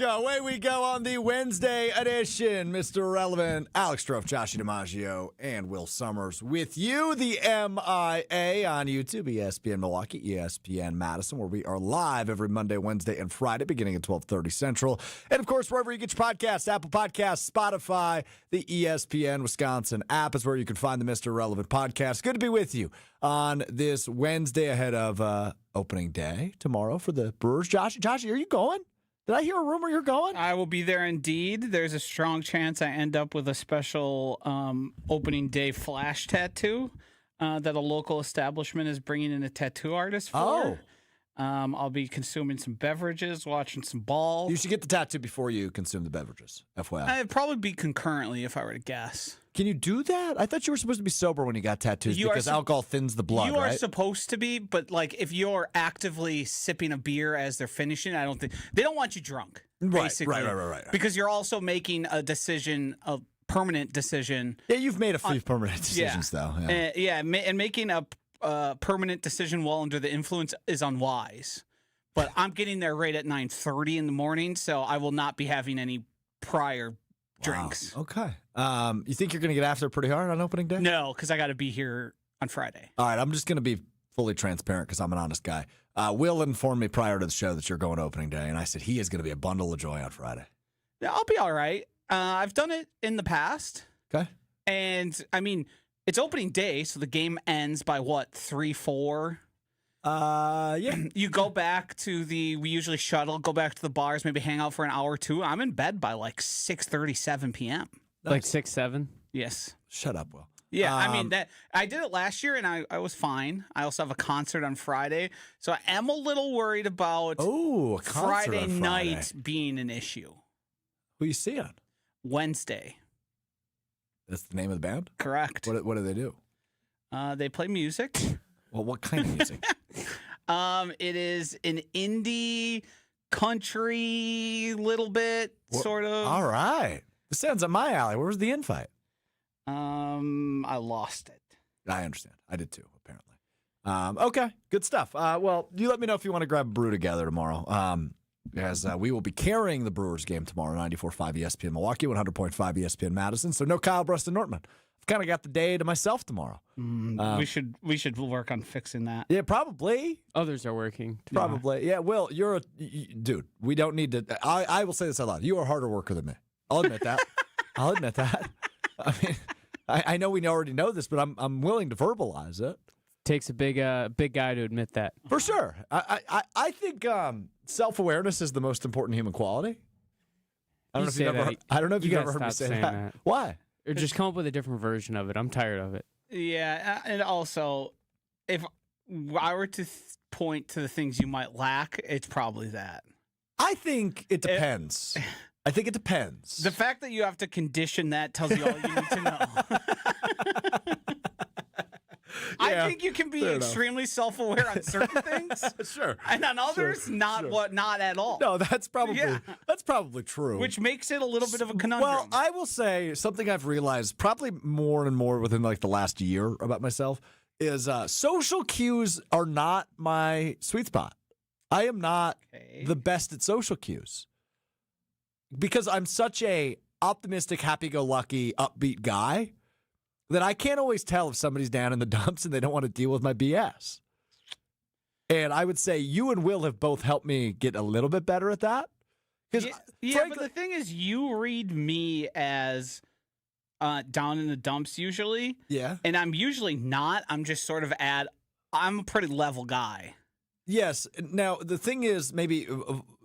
Away we go on the Wednesday edition. Mr. Irrelevant, Alex Strouf, Josh DiMaggio, and Will Sommers with you. The MIA on YouTube, ESPN Milwaukee, ESPN Madison, where we are live every Monday, Wednesday, and Friday, beginning at 12:30 Central. And, of course, wherever you get your podcasts, Apple Podcasts, Spotify, the ESPN Wisconsin app is where you can find the Mr. Irrelevant podcast. Good to be with you on this Wednesday ahead of opening day tomorrow for the Brewers. Josh, are you going? Did I hear a rumor you're going? I will be there indeed. There's a strong chance I end up with a special opening day flash tattoo that a local establishment is bringing in a tattoo artist for. Oh. I'll be consuming some beverages, watching some ball. You should get the tattoo before you consume the beverages, FYI. It'd probably be concurrently if I were to guess. Can you do that? I thought you were supposed to be sober when you got tattoos because alcohol thins the blood, You are right? supposed to be, but like if you're actively sipping a beer as they're finishing, I don't think they don't want you drunk. Basically, Right. Because you're also making a decision, a permanent decision. Yeah, you've made a few permanent decisions, though. Yeah. And making a permanent decision while under the influence is unwise. But I'm getting there right at 9:30 in the morning, so I will not be having any prior drinks. Wow. Okay. You think you're going to get after it pretty hard on opening day? No, because I got to be here on Friday. All right, I'm just going to be fully transparent because I'm an honest guy. Will informed me prior to the show that you're going to opening day, and I said he is going to be a bundle of joy on Friday. Yeah, I'll be all right. I've done it in the past. Okay. And, I mean, it's opening day, so the game ends by, 3, 4? Yeah. You go back to we usually shuttle, go back to the bars, maybe hang out for an hour or two. I'm in bed by like 6:30, 7 p.m. Nice. Like 6, 7? Yes. Shut up, Will. Yeah, I mean, I did it last year, and I was fine. I also have a concert on Friday, so I am a little worried about Friday night being an issue. Who you seeing? Wednesday. That's the name of the band? Correct. What do they do? They play music. Well, what kind of music? It is an indie country, little bit, sort of. All right. This sounds up my alley. Where was the invite? I lost it. I understand. I did too, apparently. Okay, good stuff. Well, you let me know if you want to grab a brew together tomorrow. As we will be carrying the Brewers game tomorrow, 94.5 ESPN Milwaukee, 100.5 ESPN Madison. So no Kyle Bruston Nortman. I've kind of got the day to myself tomorrow. We should work on fixing that. Yeah, probably. Others are working. Probably. Yeah, Will, you're dude, we don't need to. I will say this out loud. You are a harder worker than me. I'll admit that. I'll admit that. I mean, I know we already know this, but I'm willing to verbalize it. Takes a big guy to admit that. For sure. I think self-awareness is the most important human quality. I don't know if you've ever heard me say that. Why? Or just come up with a different version of it. I'm tired of it. Yeah, and also, if I were to point to the things you might lack, it's probably that. I think it depends. I think it depends. The fact that you have to condition that tells you all you need to know. I think you can be extremely self-aware on certain things, sure, and on others, not at all. No, that's probably true. Which makes it a little bit of a conundrum. Well, I will say something I've realized probably more and more within like the last year about myself is social cues are not my sweet spot. I am not the best at social cues because I'm such a optimistic, happy-go-lucky, upbeat guy that I can't always tell if somebody's down in the dumps and they don't want to deal with my BS. And I would say you and Will have both helped me get a little bit better at that. Yeah, but the thing is, you read me as down in the dumps usually. Yeah. And I'm usually not. I'm just sort of I'm a pretty level guy. Yes. Now, the thing is, maybe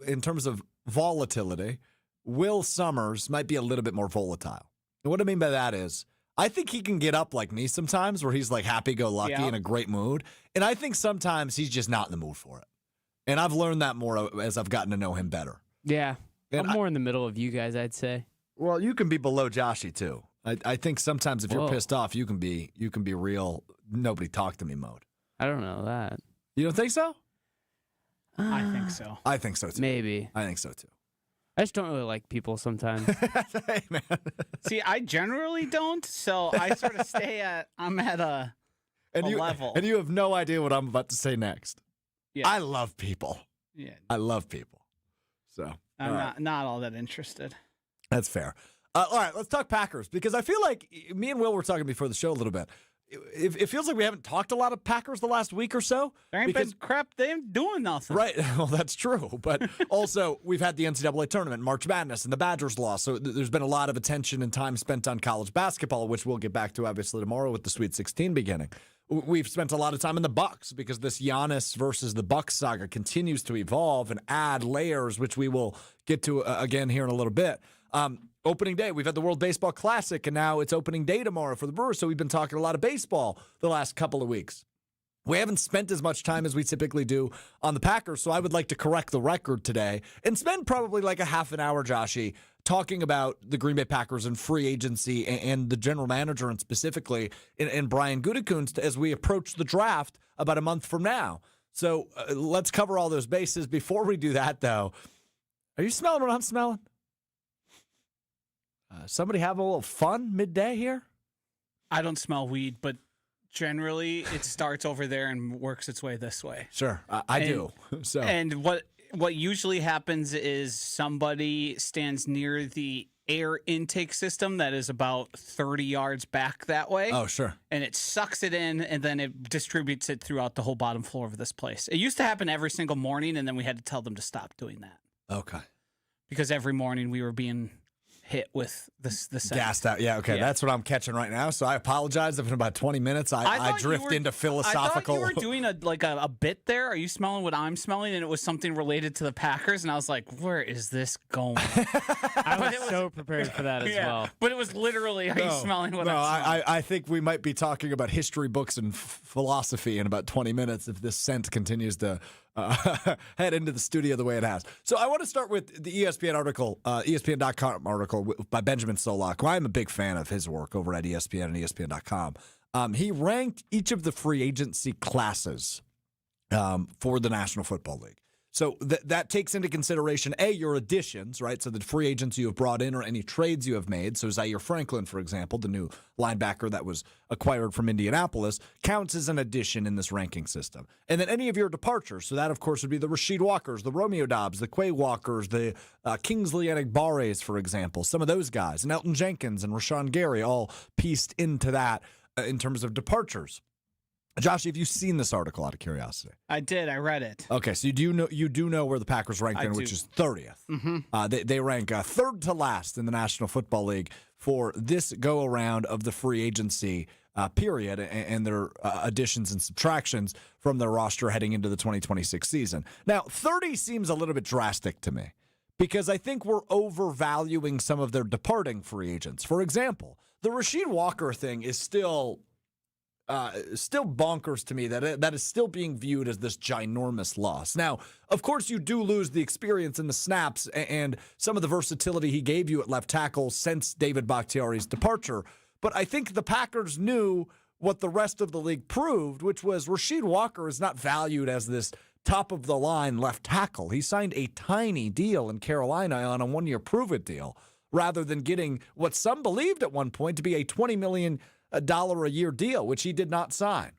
in terms of volatility, Will Sommers might be a little bit more volatile. And what I mean by that is, I think he can get up like me sometimes where he's like happy-go-lucky in a great mood. And I think sometimes he's just not in the mood for it. And I've learned that more as I've gotten to know him better. Yeah. I'm more in the middle of you guys, I'd say. Well, you can be below Joshy, too. I think sometimes if you're pissed off, you can be real nobody talk to me mode. I don't know that. You don't think so? I think so. I think so, too. Maybe. I think so, too. I just don't really like people sometimes. Hey, man. See, I generally don't, so I sort of I'm at a level. And you have no idea what I'm about to say next. Yeah. I love people. Yeah. I love people. So, I'm not all that interested. That's fair. All right, let's talk Packers, because I feel like me and Will were talking before the show a little bit. It feels like we haven't talked a lot of Packers the last week or so. There ain't been crap. They ain't doing nothing. Right. Well, that's true. But also, we've had the NCAA tournament, March Madness, and the Badgers lost. So there's been a lot of attention and time spent on college basketball, which we'll get back to, obviously, tomorrow with the Sweet 16 beginning. We've spent a lot of time in the Bucks because this Giannis versus the Bucks saga continues to evolve and add layers, which we will get to again here in a little bit. Opening day, we've had the World Baseball Classic, and now it's opening day tomorrow for the Brewers, so we've been talking a lot of baseball the last couple of weeks. We haven't spent as much time as we typically do on the Packers, so I would like to correct the record today and spend probably like a half an hour, Joshy, talking about the Green Bay Packers and free agency and the general manager, and specifically in Brian Gutekunst as we approach the draft about a month from now. So let's cover all those bases. Before we do that, though, are you smelling what I'm smelling? Somebody have a little fun midday here? I don't smell weed, but generally it starts over there and works its way this way. Sure, I do. So, and what usually happens is somebody stands near the air intake system that is about 30 yards back that way. Oh, sure. And it sucks it in, and then it distributes it throughout the whole bottom floor of this place. It used to happen every single morning, and then we had to tell them to stop doing that. Okay. Because every morning we were being hit with the scent. Gassed out. Yeah, okay. Yeah. That's what I'm catching right now. So I apologize if in about 20 minutes I drift into philosophical. I thought you were doing a bit there. Are you smelling what I'm smelling? And it was something related to the Packers. And I was like, where is this going? I was so prepared for that as well. But it was literally, are you smelling what I'm smelling? I think we might be talking about history books and philosophy in about 20 minutes if this scent continues to head into the studio the way it has. So I want to start with the ESPN article, ESPN.com article by Benjamin Solak, who I'm a big fan of his work over at ESPN and ESPN.com. He ranked each of the free agency classes for the National Football League. So that takes into consideration, your additions, right? So the free agents you have brought in or any trades you have made. So Zaire Franklin, for example, the new linebacker that was acquired from Indianapolis, counts as an addition in this ranking system. And then any of your departures. So that, of course, would be the Rasheed Walkers, the Romeo Dobbs, the Quay Walkers, the Kingsley Enagbare, for example, some of those guys, and Elton Jenkins and Rashawn Gary all pieced into that in terms of departures. Josh, have you seen this article out of curiosity? I did. I read it. Okay, so you do know where the Packers rank in, which is 30th. Mm-hmm. They rank third to last in the National Football League for this go-around of the free agency period and their additions and subtractions from their roster heading into the 2026 season. Now, 30 seems a little bit drastic to me because I think we're overvaluing some of their departing free agents. For example, the Rasheed Walker thing is still bonkers to me that is still being viewed as this ginormous loss. Now, of course, you do lose the experience and the snaps and some of the versatility he gave you at left tackle since David Bakhtiari's departure. But I think the Packers knew what the rest of the league proved, which was Rasheed Walker is not valued as this top-of-the-line left tackle. He signed a tiny deal in Carolina on a one-year prove-it deal rather than getting what some believed at one point to be a $20 million a year deal, which he did not sign.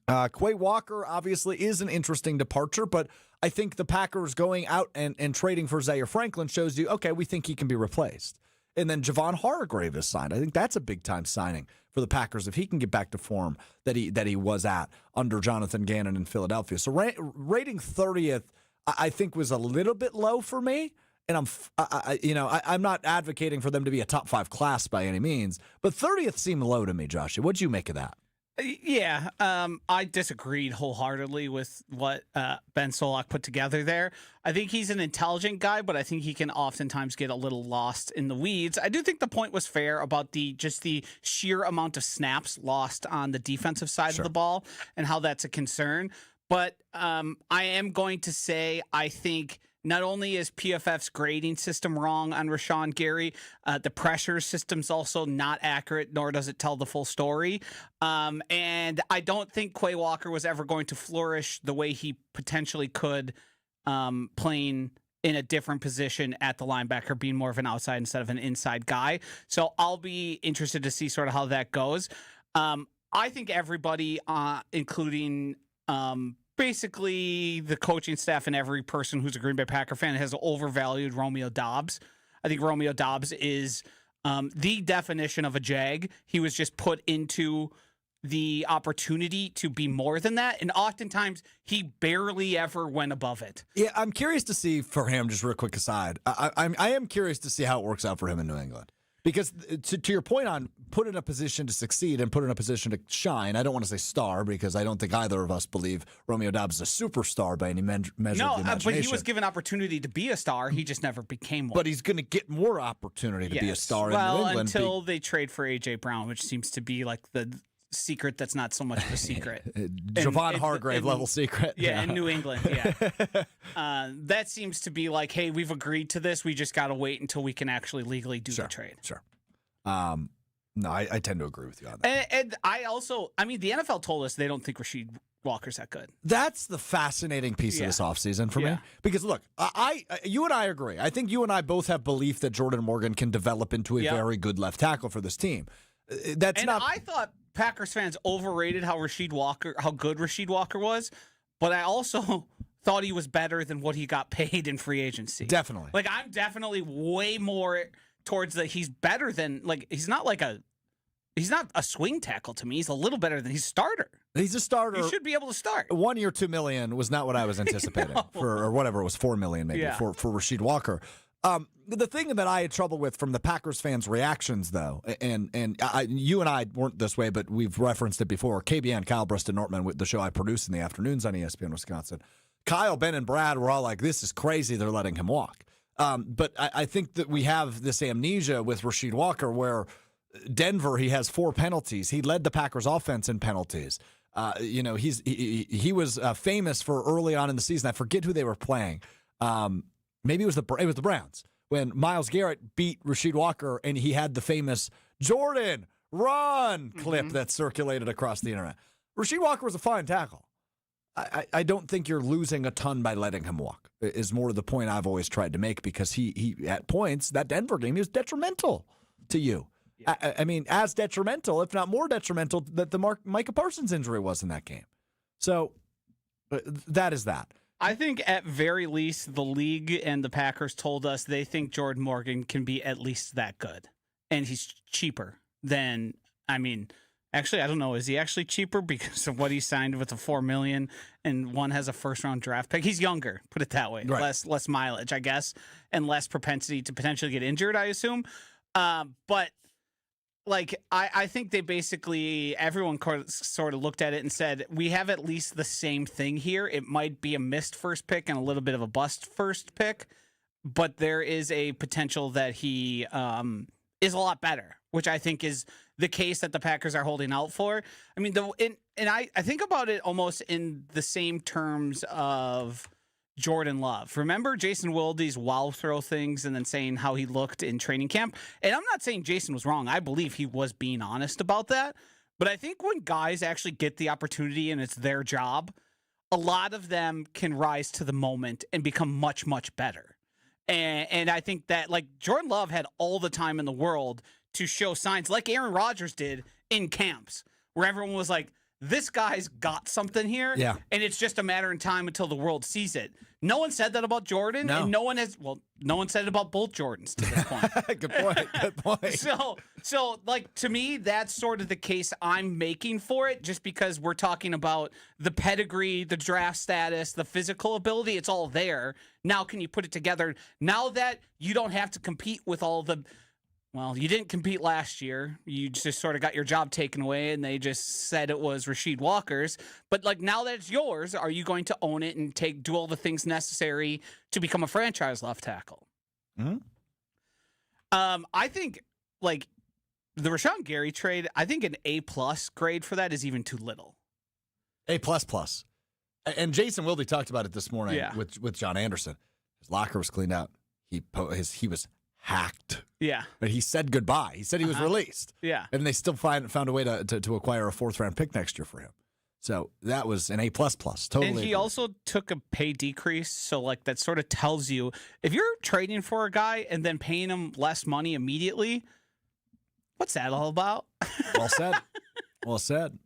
Quay Walker obviously is an interesting departure, but I think the Packers going out and trading for Zaire Franklin shows you, okay, we think he can be replaced. And then Javon Hargrave is signed. I think that's a big-time signing for the Packers if he can get back to form that he was at under Jonathan Gannon in Philadelphia. So rating 30th, I think was a little bit low for me. And I'm not advocating for them to be a top 5 class by any means, but 30th seemed low to me, Josh. What'd you make of that? Yeah, I disagreed wholeheartedly with what Ben Solak put together there. I think he's an intelligent guy, but I think he can oftentimes get a little lost in the weeds. I do think the point was fair about the sheer amount of snaps lost on the defensive side of the ball and how that's a concern. But I am going to say I think not only is PFF's grading system wrong on Rashawn Gary, the pressure system's also not accurate, nor does it tell the full story. And I don't think Quay Walker was ever going to flourish the way he potentially could playing in a different position at the linebacker, being more of an outside instead of an inside guy. So I'll be interested to see sort of how that goes. I think everybody, including basically the coaching staff and every person who's a Green Bay Packer fan has overvalued Romeo Doubs. I think Romeo Doubs is the definition of a Jag. He was just put into the opportunity to be more than that, and oftentimes he barely ever went above it. Yeah, I'm curious to see for him, just real quick aside, I am curious to see how it works out for him in New England. Because to your point on put in a position to succeed and put in a position to shine, I don't want to say star because I don't think either of us believe Romeo Doubs is a superstar by any measure of the imagination. But he was given opportunity to be a star. He just never became one. But he's going to get more opportunity to be a star in New England. Until they trade for A.J. Brown, which seems to be like the secret that's not so much of a secret. Javon Hargrave level secret. Yeah, in New England, yeah. That seems to be like, hey, we've agreed to this. We just got to wait until we can actually legally do the trade. Sure. No, I tend to agree with you on that. And I also, the NFL told us they don't think Rasheed Walker's that good. That's the fascinating piece of this offseason for me. Because, look, you and I agree. I think you and I both have belief that Jordan Morgan can develop into a very good left tackle for this team. I thought Packers fans overrated how good Rasheed Walker was, but I also thought he was better than what he got paid in free agency. Definitely. Like, I'm definitely way more towards he's better than, he's not a swing tackle to me. He's a little better than he's a starter. He's a starter. He should be able to start. 1 year, $2 million was not what I was anticipating or whatever it was, $4 million maybe for Rasheed Walker. The thing that I had trouble with from the Packers fans' reactions, though, and you and I weren't this way, but we've referenced it before. KBN, Kyle Breston Nortman, with the show I produce in the afternoons on ESPN Wisconsin. Kyle, Ben, and Brad were all like, "This is crazy. They're letting him walk." But I think that we have this amnesia with Rasheed Walker, where Denver, he has 4 penalties. He led the Packers' offense in penalties. He was famous for early on in the season. I forget who they were playing. Maybe it was the Browns when Myles Garrett beat Rasheed Walker and he had the famous Jordan run clip that circulated across the internet. Rasheed Walker was a fine tackle. I don't think you're losing a ton by letting him walk, is more the point I've always tried to make, because he at points, that Denver game, he was detrimental to you. Yeah. I mean, as detrimental, if not more detrimental, that the Micah Parsons injury was in that game. So that is that. I think at very least the league and the Packers told us they think Jordan Morgan can be at least that good. And he's cheaper than, actually, I don't know. Is he actually cheaper because of what he signed with the $4 million and one has a first-round draft pick? He's younger, put it that way. Right. Less mileage, I guess, and less propensity to potentially get injured, I assume. But I think they basically, everyone sort of looked at it and said, we have at least the same thing here. It might be a missed first pick and a little bit of a bust first pick, but there is a potential that he is a lot better, which I think is the case that the Packers are holding out for. I think about it almost in the same terms of Jordan Love. Remember Jason Wilde's wow throw things and then saying how he looked in training camp? And I'm not saying Jason was wrong. I believe he was being honest about that. But I think when guys actually get the opportunity and it's their job, a lot of them can rise to the moment and become much, much better. And I think that Jordan Love had all the time in the world to show signs like Aaron Rodgers did in camps, where everyone was like, this guy's got something here, and it's just a matter of time until the world sees it. No one said that about Jordan, and no one said it about both Jordans to this point. Good point. So to me, that's sort of the case I'm making for it, just because we're talking about the pedigree, the draft status, the physical ability. It's all there. Now, can you put it together? Now that you don't have to compete with all the... Well, you didn't compete last year. You just sort of got your job taken away, and they just said it was Rasheed Walker's. But now that it's yours, are you going to own it and do all the things necessary to become a franchise left tackle? Mm-hmm. I think the Rashawn Gary trade, I think an A+ grade for that is even too little. A++. And Jason Wilde talked about it this morning with John Anderson. His locker was cleaned out. He was hacked. Yeah. But he said goodbye. He said he was released. Yeah. And they still found a way to acquire a 4th-round pick next year for him. So that was an A++. Totally. And he also took a pay decrease. So that sort of tells you, if you're trading for a guy and then paying him less money immediately, what's that all about? Well said. Well said.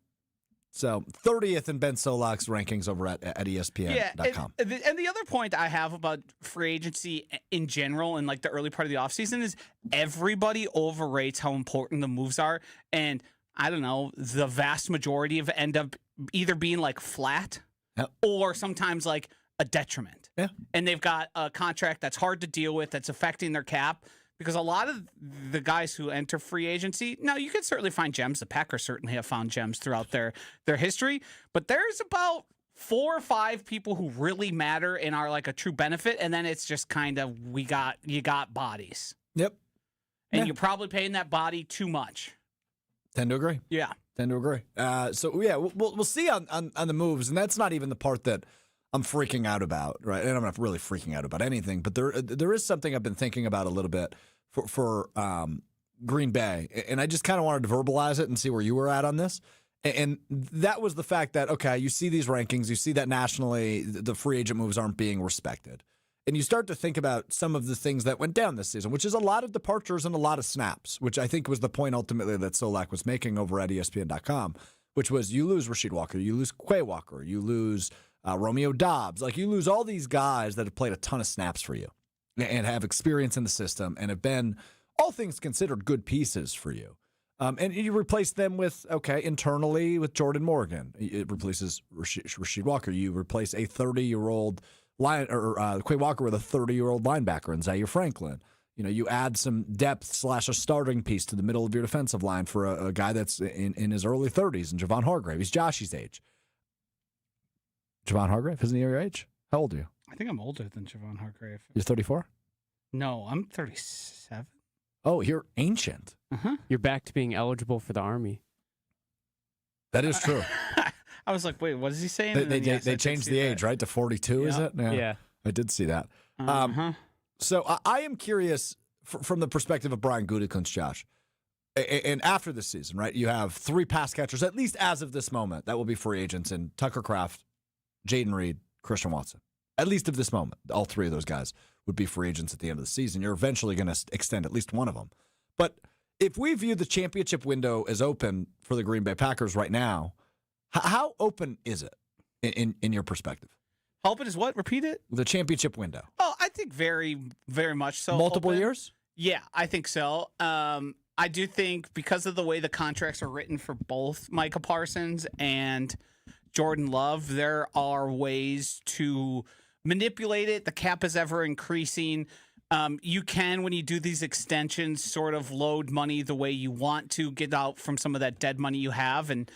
So 30th in Ben Solak's rankings over at ESPN.com. And the other point I have about free agency in general and like the early part of the offseason is everybody overrates how important the moves are. And I don't know, the vast majority of it end up either being like flat or sometimes like a detriment. Yeah. And they've got a contract that's hard to deal with, that's affecting their cap. Because a lot of the guys who enter free agency, now you can certainly find gems. The Packers certainly have found gems throughout their history. But there's about 4 or 5 people who really matter and are like a true benefit. And then it's just kind of, you got bodies. Yep. And you're probably paying that body too much. Tend to agree. Yeah. Tend to agree. So, yeah, we'll see on the moves. And that's not even the part that I'm freaking out about, right? And I'm not really freaking out about anything, but there is something I've been thinking about a little bit for Green Bay, and I just kind of wanted to verbalize it and see where you were at on this. And that was the fact that, okay, you see these rankings, you see that nationally the free agent moves aren't being respected. And you start to think about some of the things that went down this season, which is a lot of departures and a lot of snaps, which I think was the point ultimately that Solak was making over at ESPN.com, which was you lose Rasheed Walker, you lose Quay Walker, you lose Romeo Dobbs. Like, you lose all these guys that have played a ton of snaps for you and have experience in the system and have been, all things considered, good pieces for you. And you replace them with, internally with Jordan Morgan. It replaces Rasheed Walker. You replace a 30-year-old Quay Walker with a 30-year-old linebacker in Zaire Franklin. You add some depth / a starting piece to the middle of your defensive line for a guy that's in his early 30s, and Javon Hargrave. He's Josh's age. Javon Hargrave? Isn't he your age? How old are you? I think I'm older than Javon Hargrave. You're 34? No, I'm 37. Oh, you're ancient. Uh-huh. You're back to being eligible for the Army. That is true. I was like, wait, what is he saying? They changed the age, right, to 42, is it? Yeah. I did see that. So I am curious from the perspective of Brian Gutekunst, Josh. And after this season, right, you have 3 pass catchers, at least as of this moment, that will be free agents in Tucker Kraft, Jaden Reed, Christian Watson. At least of this moment, all 3 of those guys would be free agents at the end of the season. You're eventually going to extend at least one of them. But if we view the championship window as open for the Green Bay Packers right now, how open is it in your perspective? How open is what? Repeat it? The championship window. Oh, I think very, very much so. Multiple open. years? Yeah, I think so. I do think because of the way the contracts are written for both Micah Parsons and Jordan Love, there are ways to manipulate it. The cap is ever increasing. You can, when you do these extensions, sort of load money the way you want to, get out from some of that dead money you have. And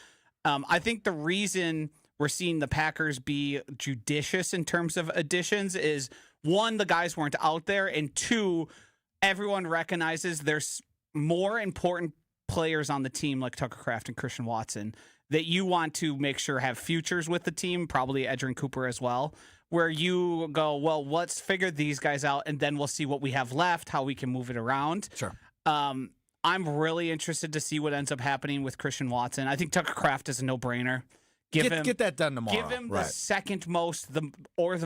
I think the reason we're seeing the Packers be judicious in terms of additions is, 1, the guys weren't out there, and 2, everyone recognizes there's more important players on the team like Tucker Kraft and Christian Watson that you want to make sure have futures with the team, probably Edgerrin Cooper as well, where you go, well, let's figure these guys out, and then we'll see what we have left, how we can move it around. Sure. I'm really interested to see what ends up happening with Christian Watson. I think Tucker Kraft is a no-brainer. Get that done tomorrow. Give him the second most, the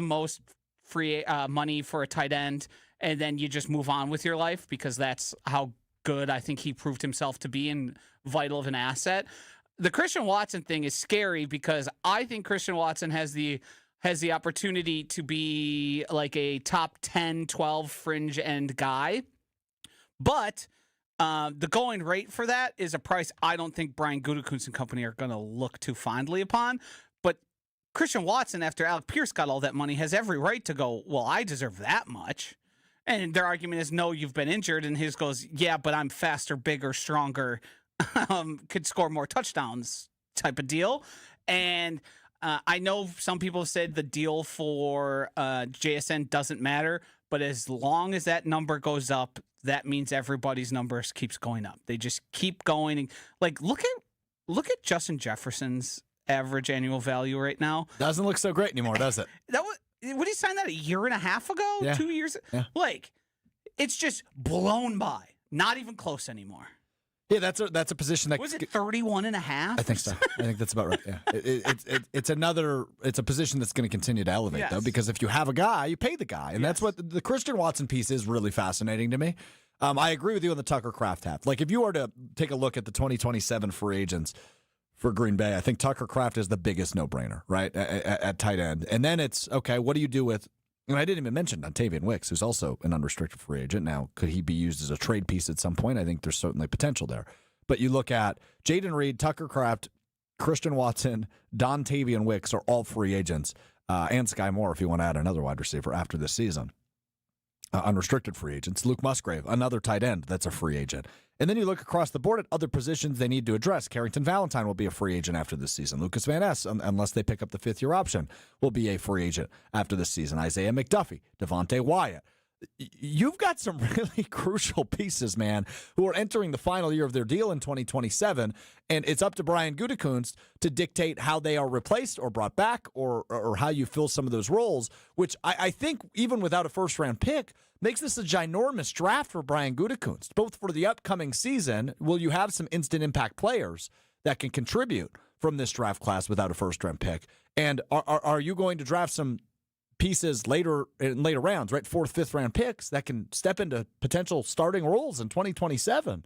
most free money for a tight end, and then you just move on with your life, because that's how good I think he proved himself to be and vital of an asset. The Christian Watson thing is scary because I think Christian Watson has the opportunity to be like a top 10, 12 fringe end guy. But the going rate for that is a price I don't think Brian Gutekunst and company are going to look too fondly upon. But Christian Watson, after Alec Pierce got all that money, has every right to go, well, I deserve that much. And their argument is, no, you've been injured. And his goes, yeah, but I'm faster, bigger, stronger, could score more touchdowns type of deal. And I know some people have said the deal for JSN doesn't matter, but as long as that number goes up, that means everybody's numbers keeps going up. They just keep going. Like, look at Justin Jefferson's average annual value right now. Doesn't look so great anymore, does it? Would he sign that a year and a half ago? Yeah. 2 years? Yeah. Like, it's just blown by. Not even close anymore. Yeah, that's a position that was it 31 and a half? I think so. I think that's about right. Yeah, it's a position that's going to continue to elevate though, because if you have a guy, you pay the guy, and that's what the Christian Watson piece is really fascinating to me. I agree with you on the Tucker Kraft half. Like, if you were to take a look at the 2027 free agents for Green Bay. I think Tucker Kraft is the biggest no-brainer, right, at tight end. And then it's, okay, what do you do with, and I didn't even mention Dontavian Wicks, who's also an unrestricted free agent. Now, could he be used as a trade piece at some point? I think there's certainly potential there. But you look at Jaden Reed, Tucker Kraft, Christian Watson, Dontavian Wicks are all free agents, and Skyy Moore if you want to add another wide receiver after this season. Unrestricted free agents. Luke Musgrave, another tight end that's a free agent. And then you look across the board at other positions they need to address. Carrington Valentine will be a free agent after this season. Lucas Van Ness, unless they pick up the fifth-year option, will be a free agent after this season. Isaiah McDuffie, Devontae Wyatt. You've got some really crucial pieces, man, who are entering the final year of their deal in 2027, and it's up to Brian Gutekunst to dictate how they are replaced or brought back or how you fill some of those roles, which I think, even without a first-round pick, makes this a ginormous draft for Brian Gutekunst, both for the upcoming season. Will you have some instant impact players that can contribute from this draft class without a first-round pick? And are you going to draft some pieces later in later rounds, right? 4th, 5th round picks that can step into potential starting roles in 2027.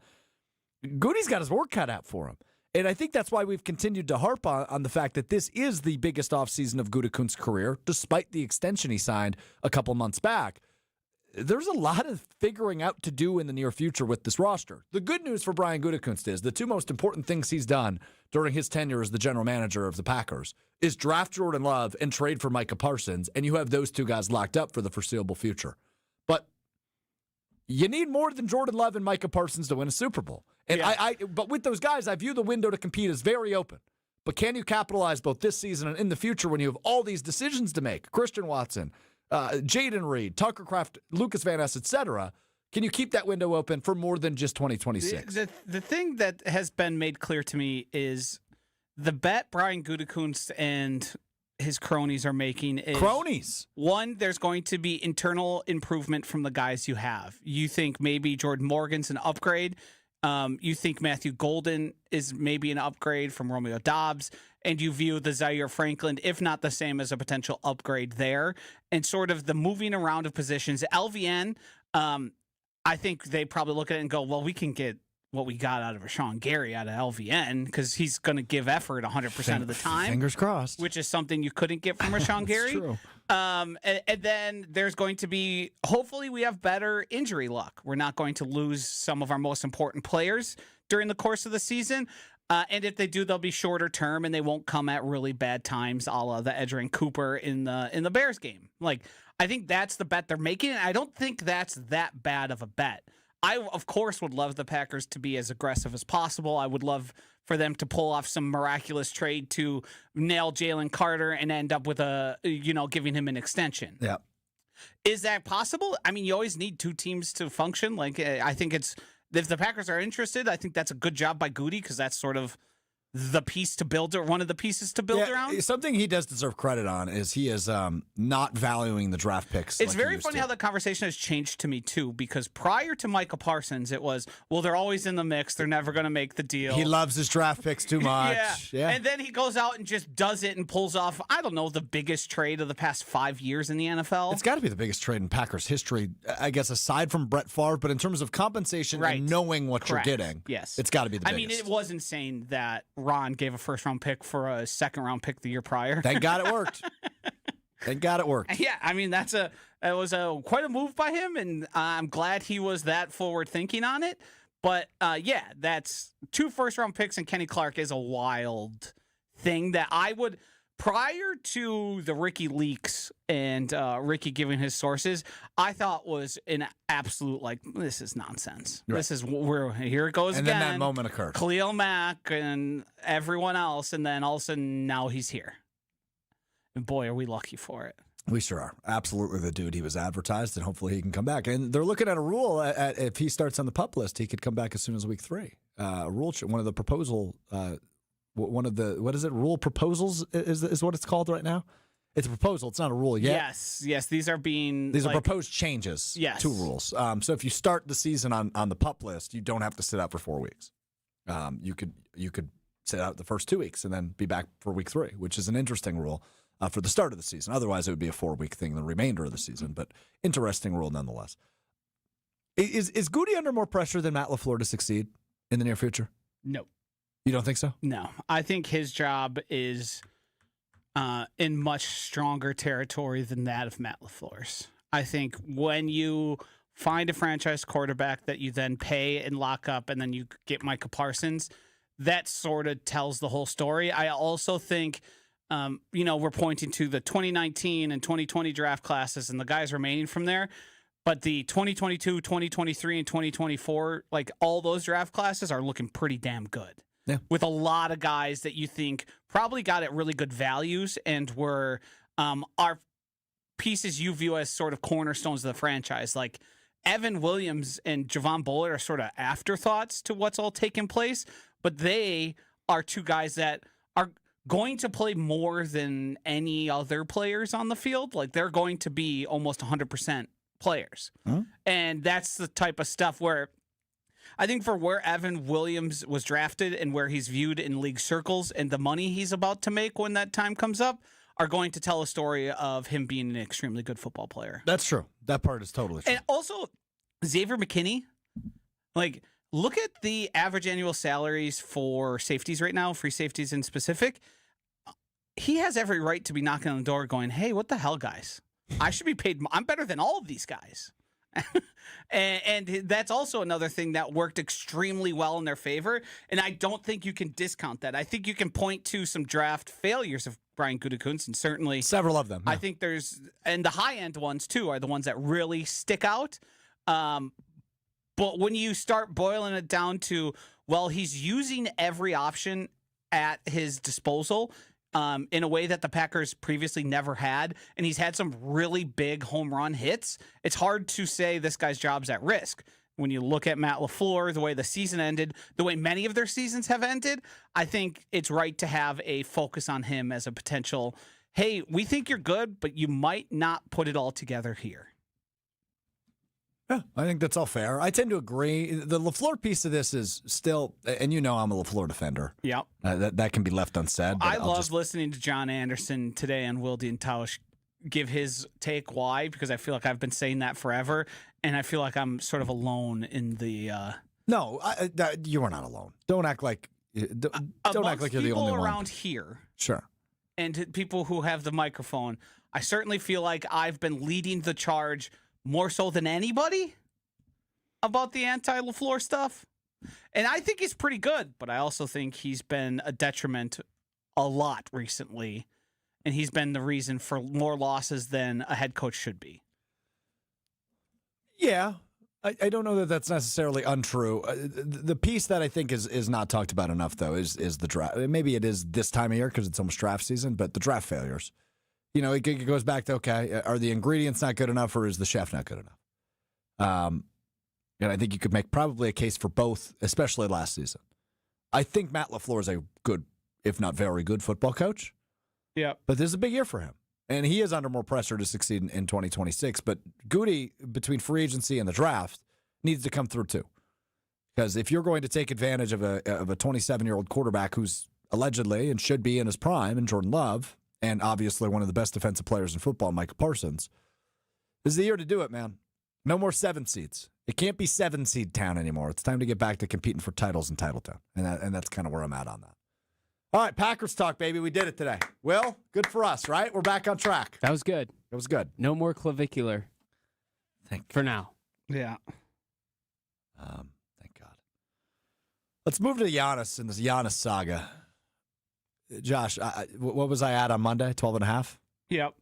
Goody's got his work cut out for him. And I think that's why we've continued to harp on the fact that this is the biggest offseason of Gutekunst's career, despite the extension he signed a couple months back. There's a lot of figuring out to do in the near future with this roster. The good news for Brian Gutekunst is the two most important things he's done during his tenure as the general manager of the Packers is draft Jordan Love and trade for Micah Parsons, and you have those two guys locked up for the foreseeable future. But you need more than Jordan Love and Micah Parsons to win a Super Bowl. And Yeah. But with those guys, I view the window to compete as very open. But can you capitalize both this season and in the future when you have all these decisions to make? Christian Watson, Jaden Reed, Tucker Kraft, Lucas Van Ness, etc. Can you keep that window open for more than just 2026? The thing that has been made clear to me is the bet Brian Gutekunst and his cronies are making is Cronies. One, there's going to be internal improvement from the guys you have. You think maybe Jordan Morgan's an upgrade. You think Matthew Golden is maybe an upgrade from Romeo Dobbs, and you view the Zaire Franklin, if not the same, as a potential upgrade there. And sort of the moving around of positions. LVN, I think they probably look at it and go, well, we can get what we got out of Rashawn Gary out of LVN because he's going to give effort 100% of the time. Fingers crossed. Which is something you couldn't get from Rashawn Gary. True. And then there's going to be, hopefully we have better injury luck. We're not going to lose some of our most important players during the course of the season. And if they do, they'll be shorter term and they won't come at really bad times, a la the Edgerrin Cooper in the Bears game. Like, I think that's the bet they're making. And I don't think that's that bad of a bet. I, of course, would love the Packers to be as aggressive as possible. I would love for them to pull off some miraculous trade to nail Jalen Carter and end up with giving him an extension. Yeah. Is that possible? I mean, you always need two teams to function. Like, I think if the Packers are interested, I think that's a good job by Goody because that's sort of the piece to build, or one of the pieces to build around. Something he does deserve credit on is he is not valuing the draft picks. It's very funny how the conversation has changed to me too, because prior to Micah Parsons, it was, well, they're always in the mix. They're never going to make the deal. He loves his draft picks too much. Yeah. And then he goes out and just does it and pulls off, I don't know, the biggest trade of the past 5 years in the NFL. It's got to be the biggest trade in Packers history, I guess, aside from Brett Favre. But in terms of compensation and knowing what Correct. you're getting, yes, it's got to be the biggest. I mean, it was insane that Ron gave a first-round pick for a second-round pick the year prior. Thank God it worked. Thank God it worked. Yeah, I mean, it was quite a move by him, and I'm glad he was that forward-thinking on it. But, that's 2 first-round picks and Kenny Clark is a wild thing that I would, prior to the Ricky leaks and Ricky giving his sources, I thought was an absolute, this is nonsense. Right. This is here it goes and again. And then that moment occurred. Khalil Mack and everyone else, and then all of a sudden now he's here. And boy, are we lucky for it. We sure are. Absolutely the dude he was advertised, and hopefully he can come back. And they're looking at a rule if he starts on the PUP list, he could come back as soon as week 3. One of the proposal, rule proposals is what it's called right now? It's a proposal. It's not a rule yet. Yes. These are proposed changes to rules. So if you start the season on the PUP list, you don't have to sit out for 4 weeks. You could sit out the first 2 weeks and then be back for week 3, which is an interesting rule for the start of the season. Otherwise, it would be a 4-week thing the remainder of the season. But interesting rule nonetheless. Is Goody under more pressure than Matt LaFleur to succeed in the near future? No. You don't think so? No, I think his job is in much stronger territory than that of Matt LaFleur's. I think when you find a franchise quarterback that you then pay and lock up, and then you get Micah Parsons, that sort of tells the whole story. I also think, we're pointing to the 2019 and 2020 draft classes and the guys remaining from there. But the 2022, 2023, and 2024, like all those draft classes are looking pretty damn good. Yeah. With a lot of guys that you think probably got at really good values and were are pieces you view as sort of cornerstones of the franchise. Like Evan Williams and Javon Bullard are sort of afterthoughts to what's all taken place, but they are two guys that are going to play more than any other players on the field. Like they're going to be almost 100% players. Huh? And that's the type of stuff where I think for where Evan Williams was drafted and where he's viewed in league circles and the money he's about to make when that time comes up are going to tell a story of him being an extremely good football player. That's true. That part is totally true. And also, Xavier McKinney, like, look at the average annual salaries for safeties right now, free safeties in specific. He has every right to be knocking on the door going, hey, what the hell, guys? I should be paid. I'm better than all of these guys. and that's also another thing that worked extremely well in their favor. And I don't think you can discount that. I think you can point to some draft failures of Brian Gutekunst, and certainly several of them. Yeah. I think and the high end ones too are the ones that really stick out. But when you start boiling it down to, well, he's using every option at his disposal in a way that the Packers previously never had, and he's had some really big home run hits, it's hard to say this guy's job's at risk. When you look at Matt LaFleur, the way the season ended, the way many of their seasons have ended, I think it's right to have a focus on him as a potential, hey, we think you're good, but you might not put it all together here. Yeah, I think that's all fair. I tend to agree. The LaFleur piece of this is still, and you know I'm a LaFleur defender. Yep. That can be left unsaid. But I love listening to John Anderson today on Wilde and Tausch give his take. Why? Because I feel like I've been saying that forever, and I feel like I'm sort of alone in the... No, you are not alone. Don't act like don't act like you're the only one. People around here. Sure. And people who have the microphone, I certainly feel like I've been leading the charge more so than anybody about the anti-LaFleur stuff. And I think he's pretty good, but I also think he's been a detriment a lot recently, and he's been the reason for more losses than a head coach should be. Yeah, I don't know that that's necessarily untrue. The piece that I think is not talked about enough, though, is the draft. Maybe it is this time of year because it's almost draft season, but the draft failures. You know, it goes back to, okay, are the ingredients not good enough or is the chef not good enough? And I think you could make probably a case for both, especially last season. I think Matt LaFleur is a good, if not very good, football coach. Yeah. But this is a big year for him. And he is under more pressure to succeed in 2026. But Goody, between free agency and the draft, needs to come through too. Because if you're going to take advantage of a 27-year-old quarterback who's allegedly and should be in his prime, and Jordan Love, and obviously one of the best defensive players in football, Micah Parsons, this is the year to do it, man. No more 7 seeds. It can't be 7-seed town anymore. It's time to get back to competing for titles in Titletown. And that's kind of where I'm at on that. All right, Packers talk, baby. We did it today. Will, good for us, right? We're back on track. That was good. It was good. No more clavicular. For now. Yeah. Thank God. Let's move to Giannis and this Giannis saga. Josh, what was I at on Monday? 12.5? Yep.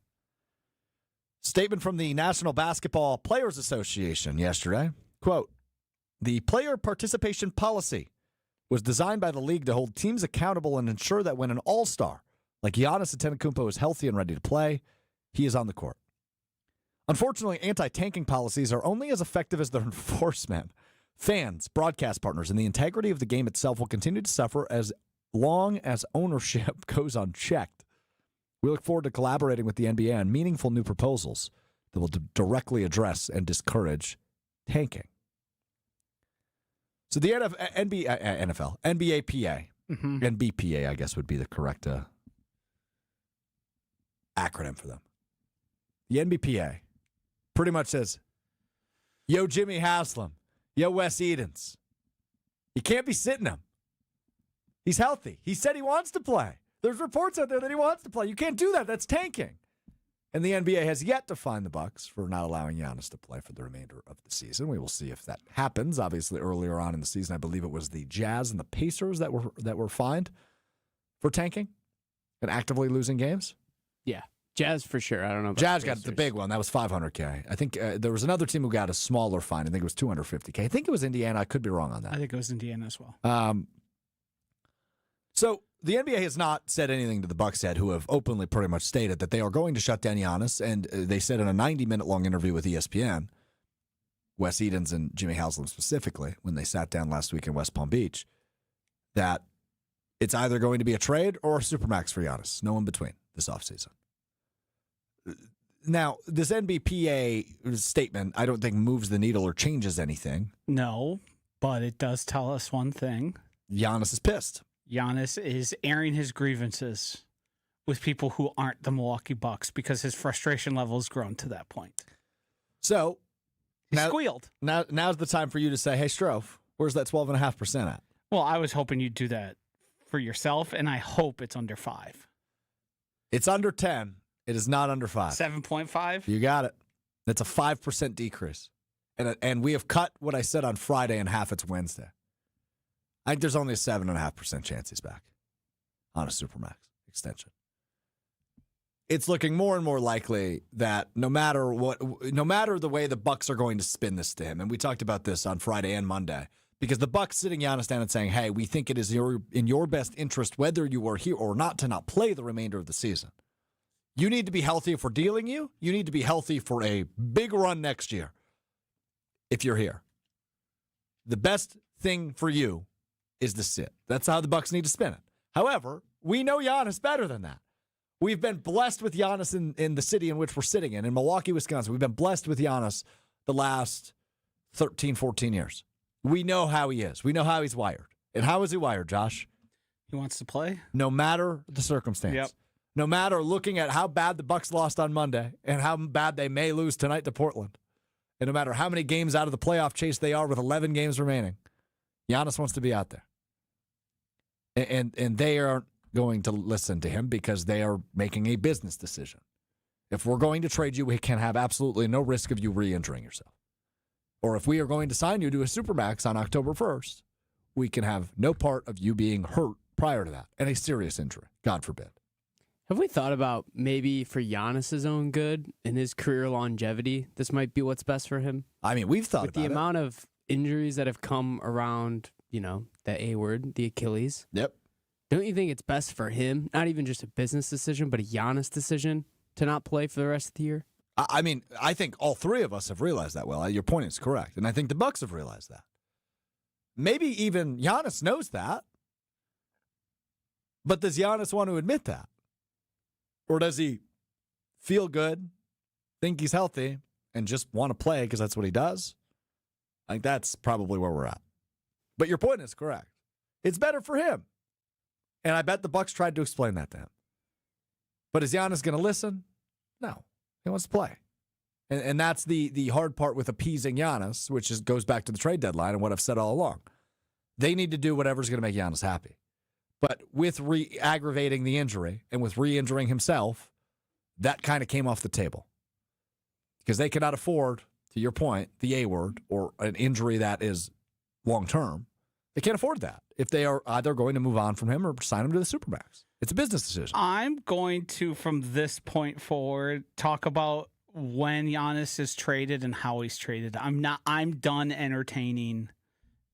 Statement from the National Basketball Players Association yesterday. Quote, the player participation policy was designed by the league to hold teams accountable and ensure that when an all-star like Giannis Antetokounmpo is healthy and ready to play, he is on the court. Unfortunately, anti-tanking policies are only as effective as their enforcement. Fans, broadcast partners, and the integrity of the game itself will continue to suffer as long as ownership goes unchecked. We look forward to collaborating with the NBA on meaningful new proposals that will directly address and discourage tanking. So the NFL, NBAPA, NBPA, I guess would be the correct acronym for them. The NBPA pretty much says, yo, Jimmy Haslam, yo, Wes Edens, you can't be sitting them. He's healthy. He said he wants to play. There's reports out there that he wants to play. You can't do that. That's tanking. And the NBA has yet to fine the Bucks for not allowing Giannis to play for the remainder of the season. We will see if that happens. Obviously, earlier on in the season, I believe it was the Jazz and the Pacers that were fined for tanking and actively losing games. Yeah, Jazz for sure. I don't know about Jazz got the big one. That was $500K. I think there was another team who got a smaller fine. I think it was $250K. I think it was Indiana. I could be wrong on that. I think it was Indiana as well. So the NBA has not said anything to the Bucks yet, who have openly pretty much stated that they are going to shut down Giannis. And they said in a 90-minute-long interview with ESPN, Wes Edens and Jimmy Haslam specifically, when they sat down last week in West Palm Beach, that it's either going to be a trade or a supermax for Giannis. No in between this offseason. Now, this NBPA statement, I don't think moves the needle or changes anything. No, but it does tell us one thing. Giannis is pissed. Giannis is airing his grievances with people who aren't the Milwaukee Bucks because his frustration level has grown to that point. So, he squealed. Now's the time for you to say, hey, Strouf, where's that 12.5% at? Well, I was hoping you'd do that for yourself, and I hope it's under 5. It's under 10. It is not under 5. 7.5? You got it. That's a 5% decrease. And we have cut what I said on Friday in half. It's Wednesday. I think there's only a 7.5% chance he's back on a Supermax extension. It's looking more and more likely that no matter the way the Bucks are going to spin this to him, and we talked about this on Friday and Monday, because the Bucks sitting Giannis down and saying, hey, we think it is in your best interest, whether you are here or not, to not play the remainder of the season. You need to be healthy if we're dealing you. You need to be healthy for a big run next year if you're here. The best thing for you is to sit. That's how the Bucks need to spin it. However, we know Giannis better than that. We've been blessed with Giannis in the city in which we're sitting in Milwaukee, Wisconsin. We've been blessed with Giannis the last 13, 14 years. We know how he is. We know how he's wired. And how is he wired, Josh? He wants to play? No matter the circumstance. Yep. No matter looking at how bad the Bucks lost on Monday and how bad they may lose tonight to Portland, and no matter how many games out of the playoff chase they are with 11 games remaining, Giannis wants to be out there. And they aren't going to listen to him because they are making a business decision. If we're going to trade you, we can have absolutely no risk of you re-injuring yourself. Or if we are going to sign you to a Supermax on October 1st, we can have no part of you being hurt prior to that and a serious injury, God forbid. Have we thought about maybe for Giannis's own good and his career longevity, this might be what's best for him? I mean, we've thought about it. With the amount of injuries that have come around, the A word, the Achilles. Yep. Don't you think it's best for him, not even just a business decision, but a Giannis decision to not play for the rest of the year? I mean, I think all three of us have realized that. Well, your point is correct. And I think the Bucks have realized that. Maybe even Giannis knows that. But does Giannis want to admit that? Or does he feel good, think he's healthy, and just want to play because that's what he does? I think that's probably where we're at. But your point is correct. It's better for him. And I bet the Bucks tried to explain that to him. But is Giannis going to listen? No. He wants to play. And that's the hard part with appeasing Giannis, which goes back to the trade deadline and what I've said all along. They need to do whatever's going to make Giannis happy. But with aggravating the injury and with re-injuring himself, that kind of came off the table. Because they cannot afford, to your point, the A word or an injury that is long-term. They can't afford that if they are either going to move on from him or sign him to the Supermax. It's a business decision. I'm going to, from this point forward, talk about when Giannis is traded and how he's traded. I'm done entertaining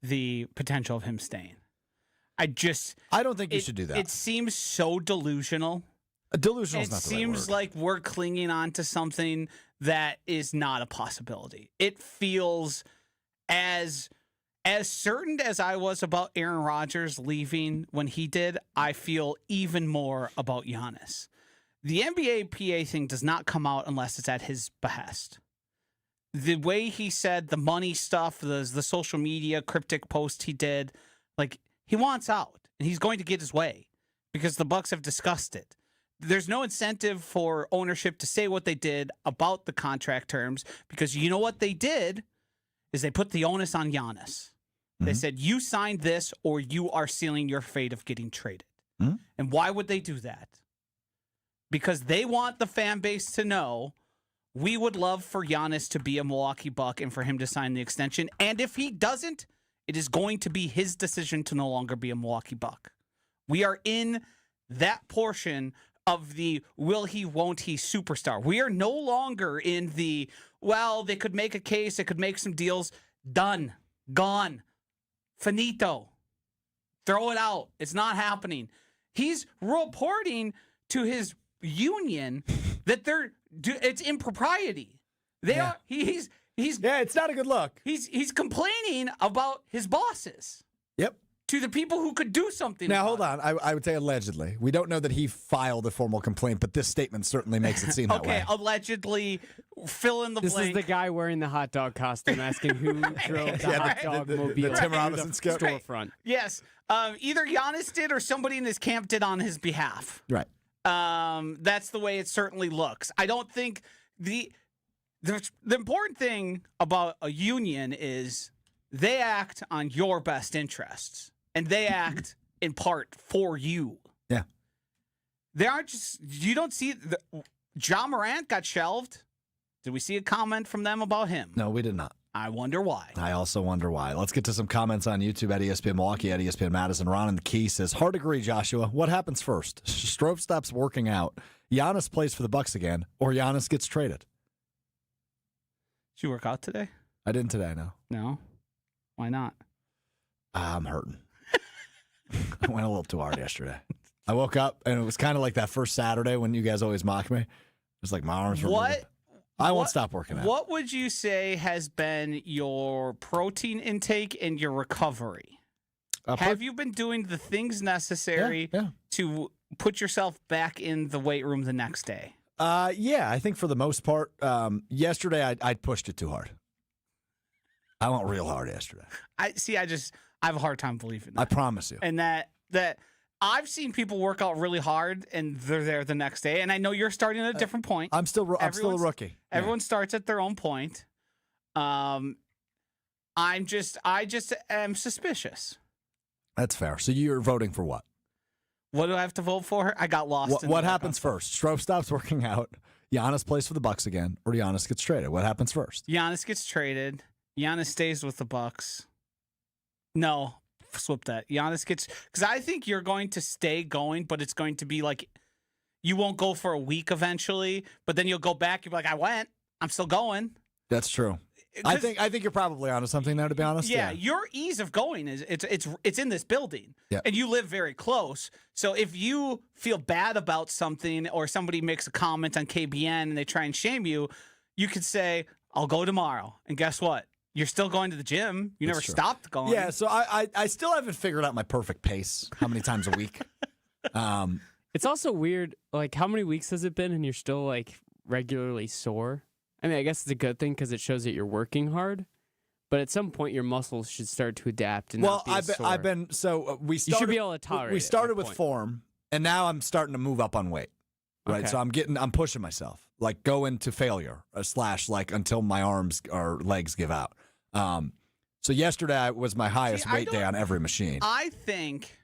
the potential of him staying. I don't think you should do that. It seems so delusional. Delusional is not the right word. It seems like we're clinging on to something that is not a possibility. It feels as certain as I was about Aaron Rodgers leaving when he did, I feel even more about Giannis. The NBA PA thing does not come out unless it's at his behest. The way he said the money stuff, the social media cryptic post he did, like, he wants out, and he's going to get his way because the Bucks have discussed it. There's no incentive for ownership to say what they did about the contract terms because you know what they did is they put the onus on Giannis. They said, you signed this or you are sealing your fate of getting traded. Mhm. And why would they do that? Because they want the fan base to know we would love for Giannis to be a Milwaukee Buck and for him to sign the extension. And if he doesn't, it is going to be his decision to no longer be a Milwaukee Buck. We are in that portion of the will he, won't he superstar. We are no longer in the, well, they could make a case, they could make some deals. Done. Gone. Finito. Throw it out. It's not happening. He's reporting to his union that it's impropriety. He's it's not a good look. He's complaining about his bosses. Yep. To the people who could do something. Now, about hold on. I would say allegedly. We don't know that he filed a formal complaint, but this statement certainly makes it seem that way. Okay, allegedly, fill in the This blank. is the guy wearing the hot dog costume asking who drove the hot dog mobile the Tim to Robinson skip. storefront. Yes. Either Giannis did or somebody in his camp did on his behalf. Right. That's the way it certainly looks. I don't think the important thing about a union is they act on your best interests. And they act in part for you. Yeah. They aren't just, you don't see, John Morant got shelved. Did we see a comment from them about him? No, we did not. I wonder why. I also wonder why. Let's get to some comments on YouTube at ESPN Milwaukee, at ESPN Madison. Ron in the Key says, hard to agree, Joshua. What happens first? Strouf stops working out. Giannis plays for the Bucks again, or Giannis gets traded. Did you work out today? I didn't today, no. No. Why not? I'm hurting. I went a little too hard yesterday. I woke up, and it was kind of like that first Saturday when you guys always mock me. It was like my arms were moving. I won't stop working out. What would you say has been your protein intake and your recovery? Have you been doing the things necessary to put yourself back in the weight room the next day? Yeah, I think for the most part. Yesterday, I pushed it too hard. I went real hard yesterday. I have a hard time believing that. I promise you. And that I've seen people work out really hard and they're there the next day. And I know you're starting at a different point. I'm still a rookie. Everyone starts at their own point. I just am suspicious. That's fair. So you're voting for what? What do I have to vote for? I got lost. What happens first? Strouf stops working out. Giannis plays for the Bucks again, or Giannis gets traded. What happens first? Giannis gets traded. Giannis stays with the Bucks. No, flip that. Giannis gets, because I think you're going to stay going, but it's going to be like you won't go for a week eventually, but then you'll go back. You'll be like, I went. I'm still going. That's true. I think you're probably onto something there, to be honest. Yeah, your ease of going is it's in this building, and you live very close. So if you feel bad about something, or somebody makes a comment on KBN and they try and shame you, you could say, "I'll go tomorrow." And guess what? You're still going to the gym. You never stopped going. Yeah, so I still haven't figured out my perfect pace. How many times a week? It's also weird. Like, how many weeks has it been, and you're still like regularly sore? I mean, I guess it's a good thing because it shows that you're working hard. But at some point, your muscles should start to adapt and not be as sore. I've been so we started. You should be able to tolerate. We started with form, and now I'm starting to move up on weight. Right, so I'm pushing myself, like go into failure / like until my arms or legs give out. So yesterday was my highest weight day on every machine. I think.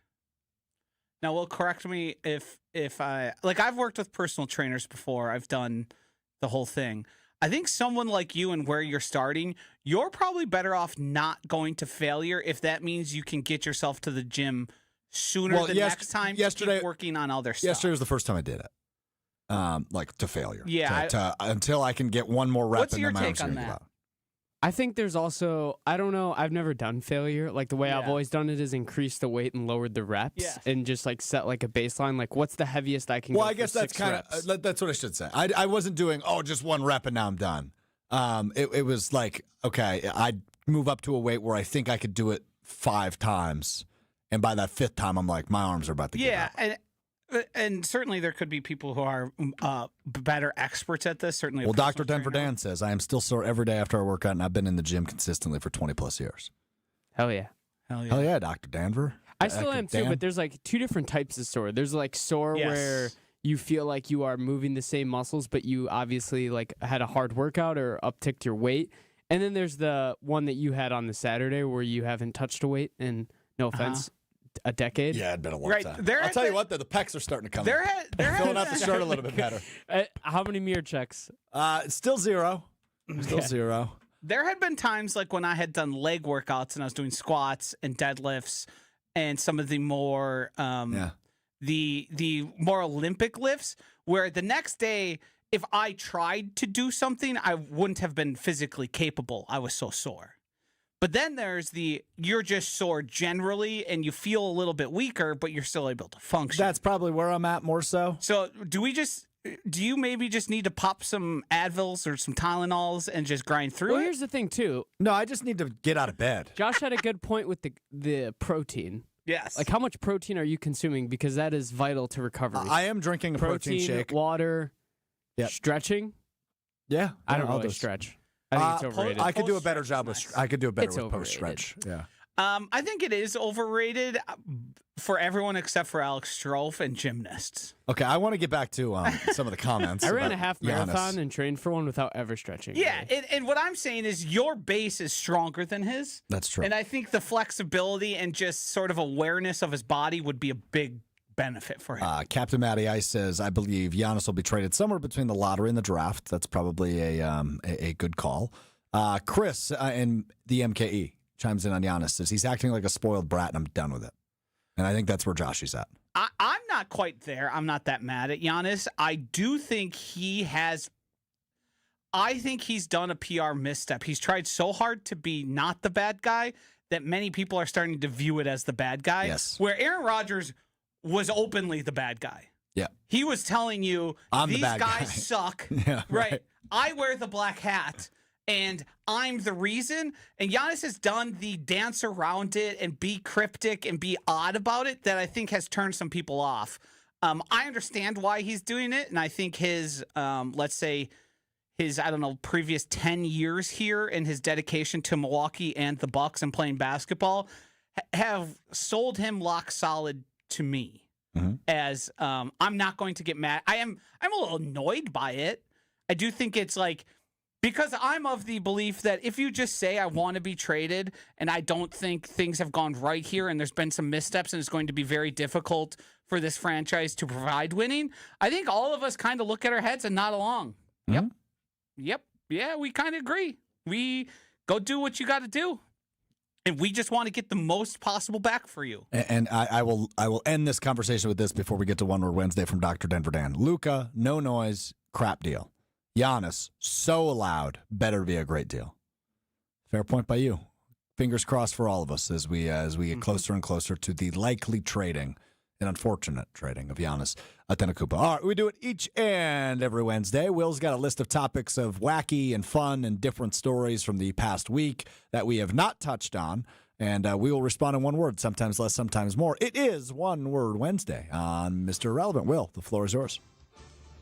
Now, will correct me if I like. I've worked with personal trainers before. I've done the whole thing. I think someone like you and where you're starting, you're probably better off not going to failure if that means you can get yourself to the gym sooner the next time. Yesterday, to keep working on other stuff. Yesterday was the first time I did it. Like to failure. Yeah. Until I can get one more rep. What's your take on that? I think there's also, I don't know, I've never done failure. Like the way I've always done it is increase the weight and lowered the reps and just like set like a baseline. Like what's the heaviest I can go? Well, I guess that's kind of, that's what I should say. I wasn't doing, just one rep and now I'm done. It was like, okay, I'd move up to a weight where I think I could do it 5 times. And by that 5th time, I'm like, my arms are about to give out. And certainly there could be people who are better experts at this. Certainly, well, Dr. Denver Dan says, I am still sore every day after I work out, and I've been in the gym consistently for 20 plus years. Hell yeah. Hell yeah. Hell yeah, Dr. Denver. I still am too, but there's like 2 different types of sore. There's like sore where you feel like you are moving the same muscles, but you obviously like had a hard workout or upticked your weight. And then there's the one that you had on the Saturday where you haven't touched a weight in, no offense, a decade. Yeah, it'd been a long Right, time. there I'll had tell you been- what, though, the pecs are starting to come. There Filling out the shirt a little bit better. How many mirror checks? It's still 0. Still 0. There had been times like when I had done leg workouts and I was doing squats and deadlifts and some of the more the more Olympic lifts where the next day, if I tried to do something, I wouldn't have been physically capable. I was so sore. But then there's you're just sore generally and you feel a little bit weaker, but you're still able to function. That's probably where I'm at more so. So do you maybe just need to pop some Advils or some Tylenols and just grind through Well, it? here's the thing, too. No, I just need to get out of bed. Josh had a good point with the protein. Yes. Like, how much protein are you consuming? Because that is vital to recovery. I am drinking a protein shake. Water, Yep. Stretching. Yeah, I don't I'll really do- stretch. I think it's overrated. I could do a better job with. Nice. I could do a better It's with overrated. post stretch. Yeah. I think it is overrated for everyone except for Alex Strouf and gymnasts. Okay, I want to get back to some of the comments. I ran about a half Giannis. marathon and trained for one without ever stretching. Yeah, and what I'm saying is your base is stronger than his. That's true. And I think the flexibility and just sort of awareness of his body would be a big benefit for him. Captain Matty Ice says, I believe Giannis will be traded somewhere between the lottery and the draft. That's probably a good call. Chris in the MKE chimes in on Giannis, says he's acting like a spoiled brat and I'm done with it. And I think that's where Josh is at. I'm not quite there. I'm not that mad at Giannis. I do think I think he's done a PR misstep. He's tried so hard to be not the bad guy that many people are starting to view it as the bad guy. Yes. Where Aaron Rodgers was openly the bad guy. Yeah. He was telling you, I'm the these bad guys guy." suck. Yeah, right. I wear the black hat. And I'm the reason. And Giannis has done the dance around it and be cryptic and be odd about it that I think has turned some people off. I understand why he's doing it. And I think his, let's say, his, previous 10 years here and his dedication to Milwaukee and the Bucks and playing basketball have sold him lock solid to me. Mm-hmm. As I'm not going to get mad. I'm a little annoyed by it. I do think it's like, because I'm of the belief that if you just say I want to be traded and I don't think things have gone right here and there's been some missteps and it's going to be very difficult for this franchise to provide winning, I think all of us kind of look at our heads and nod along. Mm-hmm. Yep. Yeah, we kind of agree. We go do what you got to do. And we just want to get the most possible back for you. And I will end this conversation with this before we get to One Word Wednesday from Dr. Denver Dan. Luka, no noise, crap deal. Giannis, so loud, better be a great deal. Fair point by you. Fingers crossed for all of us as we get closer and closer to the likely trading, an unfortunate trading of Giannis Antetokounmpo. All right, we do it each and every Wednesday. Will's got a list of topics of wacky and fun and different stories from the past week that we have not touched on, and we will respond in one word, sometimes less, sometimes more. It is One Word Wednesday on Mr. Irrelevant. Will, the floor is yours.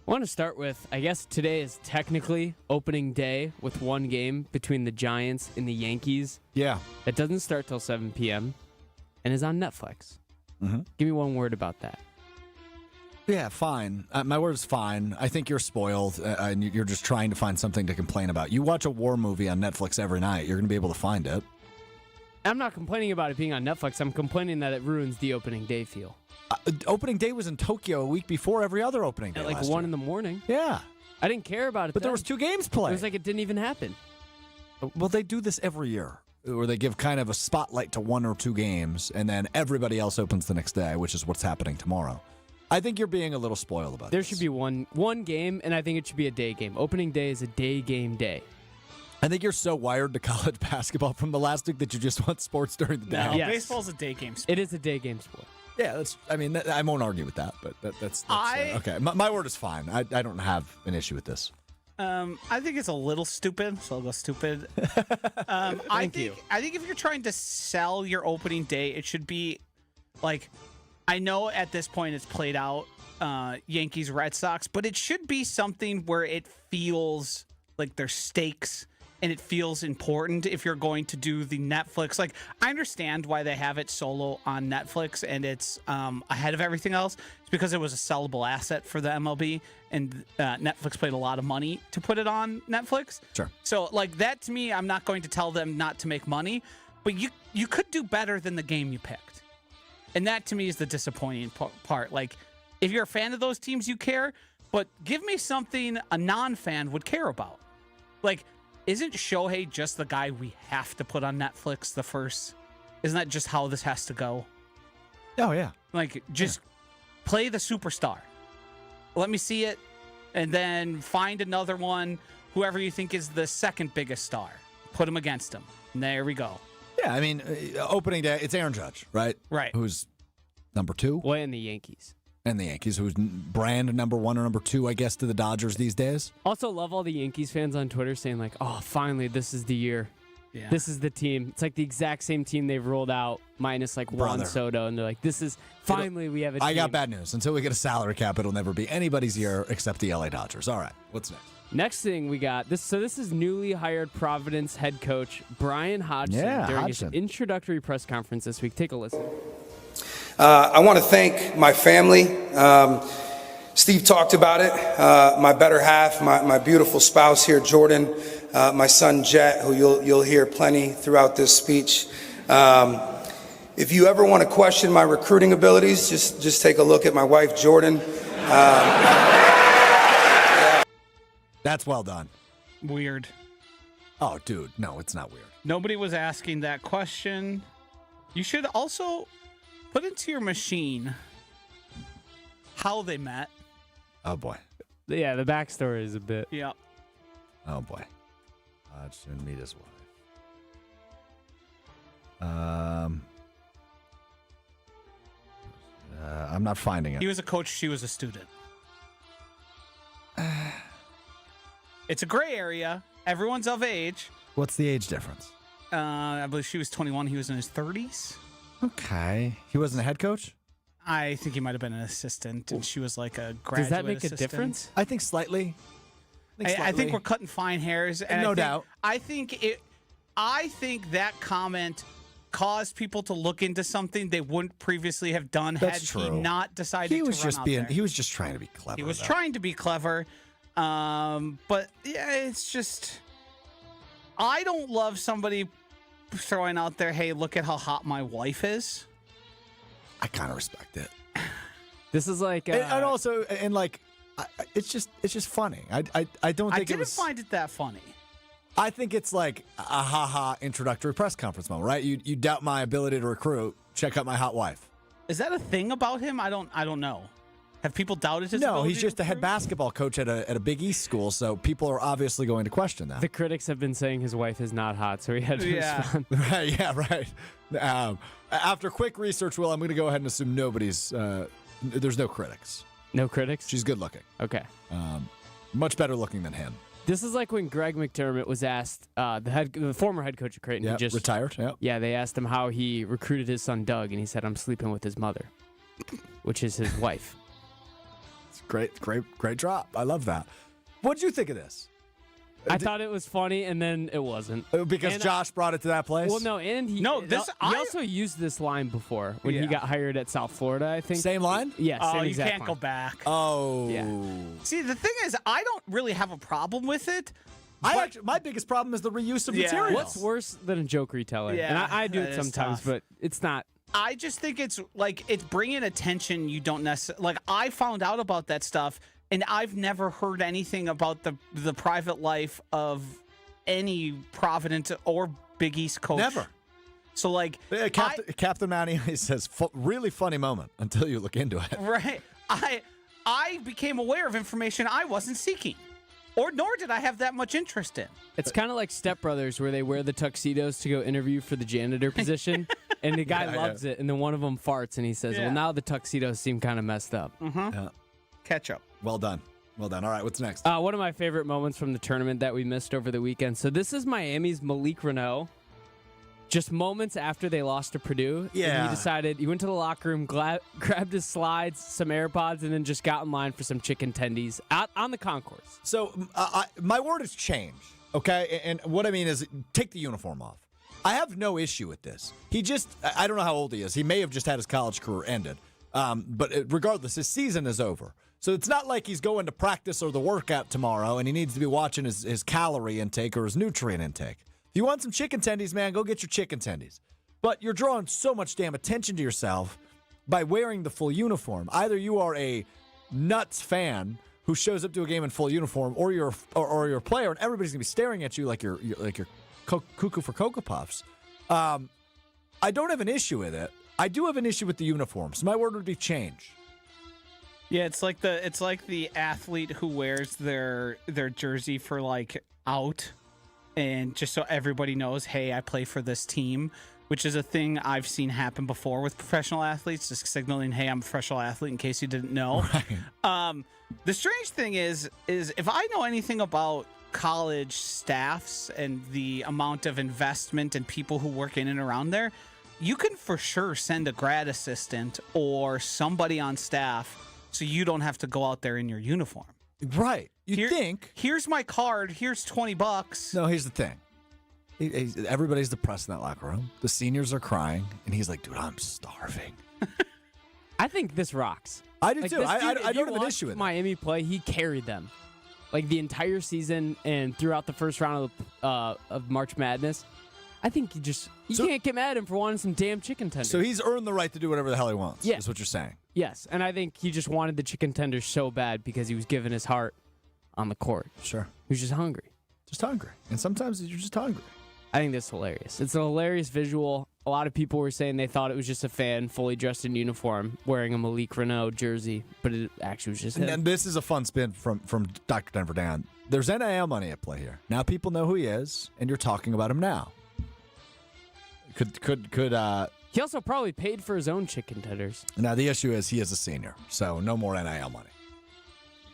I want to start with, I guess today is technically opening day with one game between the Giants and the Yankees. Yeah. That doesn't start till 7 p.m. and is on Netflix. Mm-hmm. Give me one word about that. Yeah, fine. My word is fine. I think you're spoiled, and you're just trying to find something to complain about. You watch a war movie on Netflix every night, you're going to be able to find it. I'm not complaining about it being on Netflix. I'm complaining that it ruins the opening day feel. Opening day was in Tokyo a week before every other opening day. At like last 1 year. in the morning. Yeah. I didn't care about it. But there then. was 2 games It played. was like it didn't even happen. Well, they do this every year, where they give kind of a spotlight to 1 or 2 games, and then everybody else opens the next day, which is what's happening tomorrow. I think you're being a little spoiled about There this. should be one game, and I think it should be a day game. Opening day is a day game day. I think you're so wired to college basketball from the last week that you just want sports during the day. No, Yes. baseball's a day game sport. It is a day game sport. Yeah, I won't argue with that, but that's okay. My word is fine. I don't have an issue with this. I think it's a little stupid, so I'll go stupid. I think if you're trying to sell your opening day, it should be like, I know at this point it's played out, Yankees, Red Sox, but it should be something where it feels like there's stakes and it feels important if you're going to do the Netflix. Like, I understand why they have it solo on Netflix and it's ahead of everything else. It's because it was a sellable asset for the MLB, and Netflix paid a lot of money to put it on Netflix. Sure. So, like, that to me, I'm not going to tell them not to make money, but you could do better than the game you picked. And that to me is the disappointing part. Like, if you're a fan of those teams, you care, but give me something a non-fan would care about. Like, isn't Shohei just the guy we have to put on Netflix the first? Isn't that just how this has to go? Oh, yeah. Like, just play the superstar. Let me see it, and then find another one, whoever you think is the second biggest star. Put him against him. And there we go. Yeah, I mean, opening day, it's Aaron Judge, right? Right. Who's number 2? Well, and the Yankees. And the Yankees, who's brand number 1 or number 2, I guess, to the Dodgers these days. Also, love all the Yankees fans on Twitter saying, like, oh, finally, this is the year. Yeah. This is the team. It's like the exact same team they've rolled out, minus like Juan Soto. And they're like, this is finally we have a team. I got bad news. Until we get a salary cap, it'll never be anybody's year except the LA Dodgers. All right, what's next? Next thing we got, this is newly hired Providence head coach Brian Hodgson during his introductory press conference this week. Take a listen. I want to thank my family. Steve talked about it. My better half, my beautiful spouse here, Jordan, my son Jet, who you'll hear plenty throughout this speech. If you ever want to question my recruiting abilities, just take a look at my wife, Jordan. That's well done. Weird. Oh, dude, no, it's not weird. Nobody was asking that question. You should also put into your machine how they met. Oh, boy. Yeah, the backstory is a bit. Yeah. Oh, boy. Hodgson meet his wife. I'm not finding it. He was a coach. She was a student. It's a gray area. Everyone's of age. What's the age difference? I believe she was 21. He was in his 30s. Okay. He wasn't a head coach? I think he might have been an assistant, and she was like a graduate. Does that make assistant. a difference? I think slightly. I think we're cutting fine hairs. And no doubt. I think that comment caused people to look into something they wouldn't previously have done had he not decided to run out there. He was just trying to be clever. He was trying to be clever. But yeah, it's just, I don't love somebody throwing out there, hey, look at how hot my wife is. I kind of respect it. This is like, and also, and like, it's just funny. I don't think I didn't find it that funny. I think it's like a ha-ha introductory press conference moment, right? You doubt my ability to recruit. Check out my hot wife. Is that a thing about him? I don't know. Have people doubted his ability? No, he's just a head basketball coach at a Big East school, so people are obviously going to question that. The critics have been saying his wife is not hot, so he had to respond. Right, yeah, right. After quick research, Will, I'm going to go ahead and assume there's no critics. No critics? She's good looking. Okay. Much better looking than him. This is like when Greg McDermott was asked, the former head coach of Creighton, who just retired. Yep. Yeah, they asked him how he recruited his son Doug, and he said, "I'm sleeping with his mother," which is his wife. It's great drop. I love that. What'd you think of this? I thought it was funny, and then it wasn't. Because Josh brought it to that place? Well, no, and he also used this line before when he got hired at South Florida, I think. Same line? Yeah, same exact line. Go back. Oh. Yeah. See, the thing is, I don't really have a problem with it. My biggest problem is the reuse of material. What's worse than a joke reteller? Yeah, and I do it sometimes, but it's not. I just think it's bringing attention you don't necessarily... Like, I found out about that stuff, and I've never heard anything about the private life of any Providence or Big East coach. Never. So, like... Captain Manny says, really funny moment until you look into it. Right. I became aware of information I wasn't seeking. Or nor did I have that much interest in. It's kind of like Step Brothers, where they wear the tuxedos to go interview for the janitor position, and the guy loves it, and then one of them farts, and he says, well, now the tuxedos seem kind of messed up. Mm-hmm. Yeah. Catch up. Well done. All right, what's next? One of my favorite moments from the tournament that we missed over the weekend. So this is Miami's Malik Reneau. Just moments after they lost to Purdue, and he went to the locker room, grabbed his slides, some AirPods, and then just got in line for some chicken tendies out on the concourse. So my word has changed okay? And what I mean is take the uniform off. I have no issue with this. I don't know how old he is. He may have just had his college career ended. But regardless, his season is over. So it's not like he's going to practice or the workout tomorrow and he needs to be watching his calorie intake or his nutrient intake. If you want some chicken tendies, man, go get your chicken tendies. But you're drawing so much damn attention to yourself by wearing the full uniform. Either you are a nuts fan who shows up to a game in full uniform, or you're a player, and everybody's gonna be staring at you like you're cuckoo for Cocoa Puffs. I don't have an issue with it. I do have an issue with the uniforms. My word would be change. Yeah, it's like the athlete who wears their jersey for like out, and just so everybody knows, hey, I play for this team, which is a thing I've seen happen before with professional athletes, just signaling, hey, I'm a professional athlete, in case you didn't know. Right. The strange thing is if I know anything about college staffs and the amount of investment and people who work in and around there, you can for sure send a grad assistant or somebody on staff so you don't have to go out there in your uniform. Right. You think. Here's my card. Here's $20. No, here's the thing. Everybody's depressed in that locker room. The seniors are crying, and he's like, dude, I'm starving. I think this rocks. I do too. Dude, I don't have an issue with it. Miami play, he carried them. Like the entire season and throughout the first round of March Madness. I think you can't get mad at him for wanting some damn chicken tenders. So he's earned the right to do whatever the hell he wants, is what you're saying. Yes, and I think he just wanted the chicken tenders so bad because he was giving his heart on the court. Sure. He was just hungry. Just hungry. And sometimes you're just hungry. I think that's hilarious. It's a hilarious visual. A lot of people were saying they thought it was just a fan fully dressed in uniform wearing a Malik Renaud jersey, but it actually was just him. And this is a fun spin from Dr. Denver Dan. There's NIL money at play here. Now people know who he is, and you're talking about him now. He also probably paid for his own chicken tenders. Now the issue is he is a senior, so no more NIL money.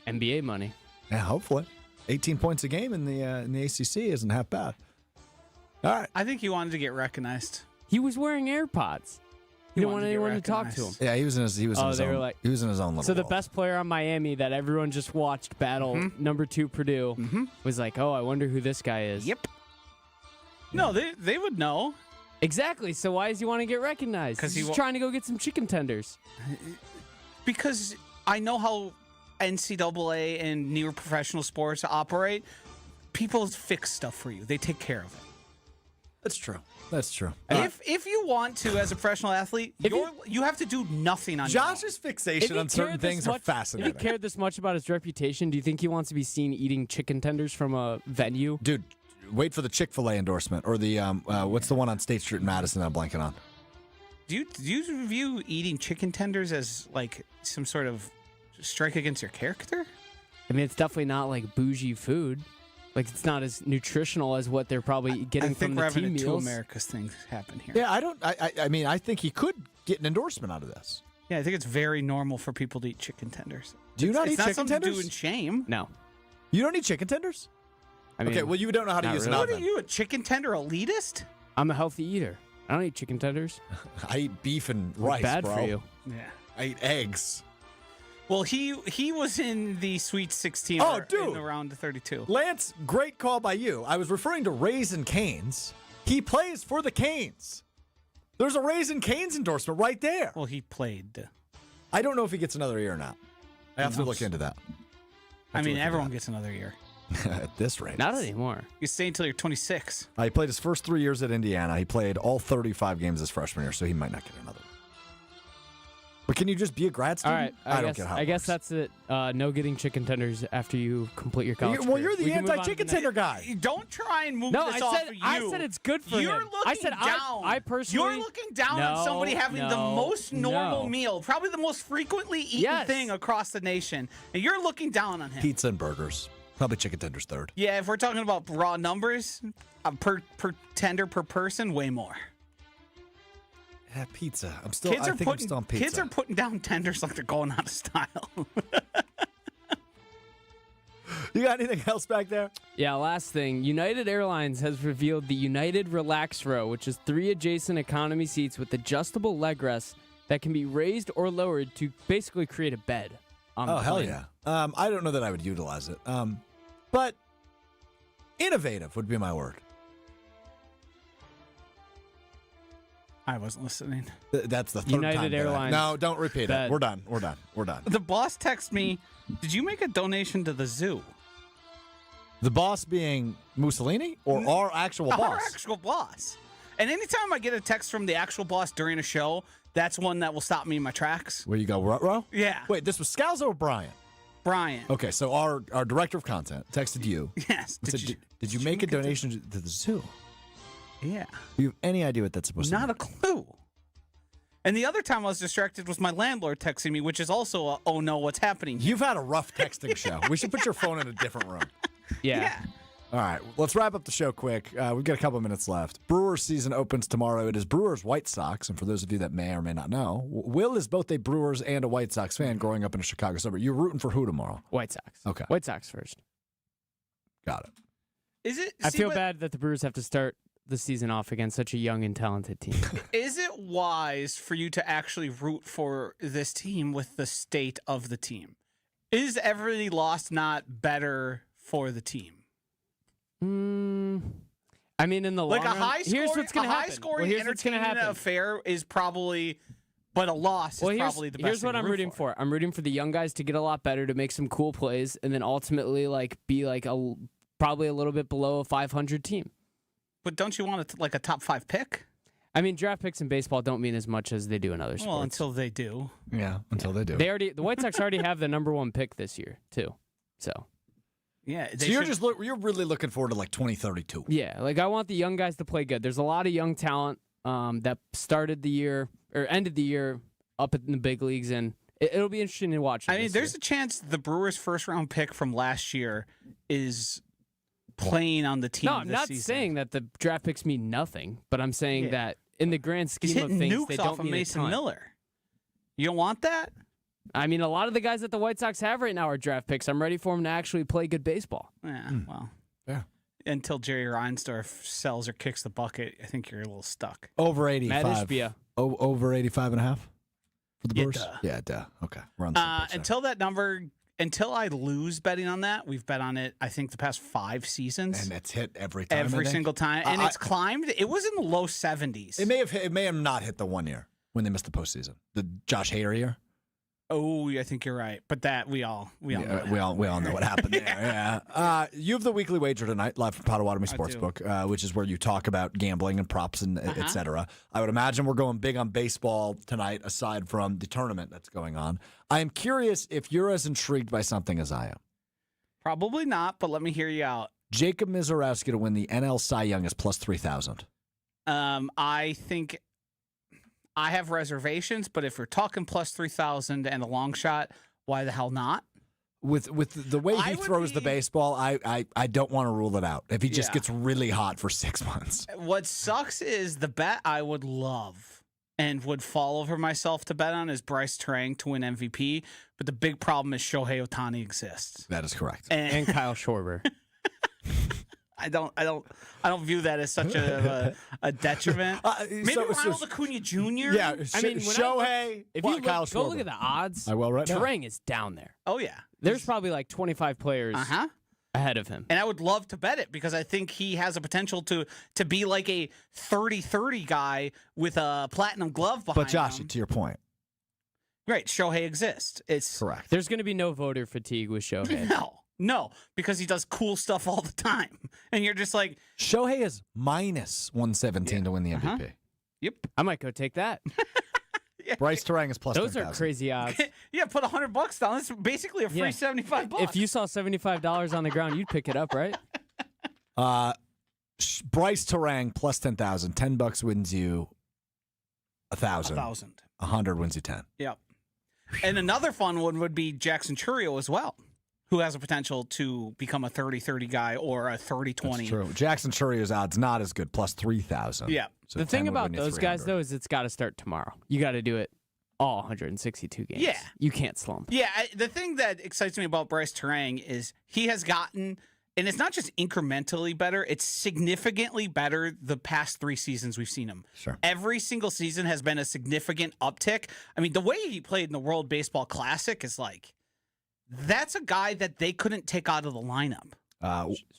NBA money. Yeah, hopefully. 18 points a game in the ACC isn't half bad. All right. I think he wanted to get recognized. He was wearing AirPods. He didn't want anyone to talk to him. Yeah, he was in his own little So the world. best player on Miami that everyone just watched battle number 2 Purdue was like, oh, I wonder who this guy is. Yep. No, they would know. Exactly. So why does he want to get recognized? Because he's trying to go get some chicken tenders. Because I know how NCAA and newer professional sports operate. People fix stuff for you. They take care of it. That's true. That's true. If you want to, as a professional athlete, you have to do nothing on Josh's fixation on certain things are fascinating. If he cared this much about his reputation, do you think he wants to be seen eating chicken tenders from a venue? Dude, wait for the Chick-fil-A endorsement or the what's the one on State Street in Madison that I'm blanking on? Do you view eating chicken tenders as like some sort of strike against your character? I mean, it's definitely not like bougie food. Like, it's not as nutritional as what they're probably getting from the team meals. I think we're having a Two Americas thing happen here. Yeah, I mean, I think he could get an endorsement out of this. Yeah, I think it's very normal for people to eat chicken tenders. Do you not eat chicken tenders? It's not something to do in shame. No. You don't eat chicken tenders? I mean, okay, well, you don't know how to use an oven. What are you, a chicken tender elitist? I'm a healthy eater. I don't eat chicken tenders. I eat beef and rice, bad bro. for you. Yeah. I eat eggs. Well, he was in the Sweet 16 in the round of 32. Lance, great call by you. I was referring to Raising Cane's. He plays for the Canes. There's a Raising Cane's endorsement right there. Well, he played. I don't know if he gets another year or not. I have to look into that. I mean, everyone gets another year. At this rate. Not anymore. You stay until you're 26. He played his first 3 years at Indiana. He played all 35 games his freshman year, so he might not get another one. But can you just be a grad student? All right, I don't get how it I guess works. that's it. No getting chicken tenders after you complete your college Well, career. you're the anti-chicken tender guy. Don't try and move No, this I off said of you. I said it's good for You're him. looking I said down. I personally. You're looking down on somebody having the most normal meal, probably the most frequently eaten thing across the nation, and you're looking down on him. Pizza and burgers. Probably chicken tenders third. Yeah, if we're talking about raw numbers, per tender per person, way more. Yeah, pizza. I'm still on pizza. Kids are putting down tenders like they're going out of style. You got anything else back there? Yeah, last thing. United Airlines has revealed the United Relax Row, which is 3 adjacent economy seats with adjustable leg rests that can be raised or lowered to basically create a bed on the plane. Hell yeah. I don't know that I would utilize it. But Innovative would be my word. I wasn't listening. That's the third United time. Airlines. No, don't repeat Bad. it. We're done. The boss texted me, did you make a donation to the zoo? The boss being Mussolini or our actual boss? Our actual boss. And anytime I get a text from the actual boss during a show, that's one that will stop me in my tracks. Where you go, Ruh-roh? Yeah. Wait, this was Scalzo or Brian? Brian. Okay, so our director of content texted you. Yes. And said, did you make a donation to the zoo? Yeah. Do you have any idea what that's supposed to be? Not a clue. And the other time I was distracted was my landlord texting me, which is also a, oh no, what's happening here? You've had a rough texting show. We should put your phone in a different room. Yeah. All right, let's wrap up the show quick. We've got a couple of minutes left. Brewers season opens tomorrow. It is Brewers White Sox, and for those of you that may or may not know, Will is both a Brewers and a White Sox fan growing up in a Chicago suburb. You're rooting for who tomorrow? White Sox. Okay. White Sox first. Got it. Is it? I feel bad that the Brewers have to start the season off against such a young and talented team. Is it wise for you to actually root for this team with the state of the team? Is every loss not better for the team? I mean, in the long Like a run, high here's scoring, what's going to happen. high-scoring, Here's what's going to entertaining happen. affair is probably, but a loss is probably the best. Here's what thing to I'm root rooting for. I'm rooting for the young guys to get a lot better, to make some cool plays, and then ultimately be probably a little bit below a 500 team. But don't you want a top 5 pick? I mean, draft picks in baseball don't mean as much as they do in other sports. Well, until they do. Yeah, until they do. The White Sox already have the number 1 pick this year too. So Yeah. So you're really looking forward to like 2032. yeah, I want the young guys to play good. There's a lot of young talent that started the year or ended the year up in the big leagues, and it'll be interesting to watch. I mean, there's a chance the Brewers' first-round pick from last year is playing on the team. No, I'm this not season. saying that the draft picks mean nothing, but I'm saying that in the grand He's scheme of hitting things, nukes they off don't of mean Mason a ton. Miller. You don't want that? I mean, a lot of the guys that the White Sox have right now are draft picks. I'm ready for them to actually play good baseball. Yeah, well. Yeah. Until Jerry Reinsdorf sells or kicks the bucket, I think you're a little stuck. Over 85. Matt Ishbia. Over 85 and a half for the Yeah, Brewers? duh. Yeah, duh. Okay. We're on the same page there. Until that number, until I lose betting on that, we've bet on it, I think, the past 5 seasons. And it's hit every time. Every I think. single time. And it's climbed. It was in the low 70s. It may have not hit the 1 year when they missed the postseason. The Josh Hader year. Oh, I think you're right. But that we all know. We all know what happened there. Yeah. You have the weekly wager tonight, live from Potawatomi Sportsbook, which is where you talk about gambling and props and et cetera. I would imagine we're going big on baseball tonight, aside from the tournament that's going on. I am curious if you're as intrigued by something as I am. Probably not, but let me hear you out. Jacob Mizorowski to win the NL Cy Young is plus 3,000. I think I have reservations, but if we're talking plus 3,000 and a long shot, why the hell not? With the way he throws the baseball, I don't want to rule it out. If he just gets really hot for 6 months. What sucks is the bet I would love and would fall over myself to bet on is Bryce Terang to win MVP. But the big problem is Shohei Ohtani exists. That is correct. And Kyle Schwarber. I don't view that as such a detriment. Maybe Ronald Acuna Jr. Yeah, I mean, Shohei. If you Kyle go look Schwarber. at the odds, I will right now. Terang is down there. Oh yeah, There's probably like 25 players ahead of him. and I would love to bet it because I think he has a potential to be like a 30-30 guy with a platinum glove behind But Josh, him. to your point, Great, Shohei exists. It's correct. There's going to be no voter fatigue with Shohei. No, because he does cool stuff all the time, and you're just like, Shohei is minus 117 to win the MVP. yep, I might go take that. Bryce Terang is plus Those 10,000. are crazy odds. yeah, put $100 down. It's basically a free $75. If you saw $75 on the ground, you'd pick it up, right? Bryce Terang plus 10,000. $10 wins you 1,000. 1,000. 100 wins you 10. Yep. And another fun one would be Jackson Chourio as well, who has a potential to become a 30-30 guy or a 30-20. That's true. Jackson Churrio's odds not as good, plus 3,000. Yeah. So The 10 thing would about win you those guys, 300. though, is it's got to start tomorrow. You got to do it all 162 games. Yeah. You can't slump. Yeah, the thing that excites me about Bryce Terang is he has gotten, and it's not just incrementally better, it's significantly better the past 3 seasons we've seen him. Sure. Every single season has been a significant uptick. I mean, the way he played in the World Baseball Classic is like, that's a guy that they couldn't take out of the lineup.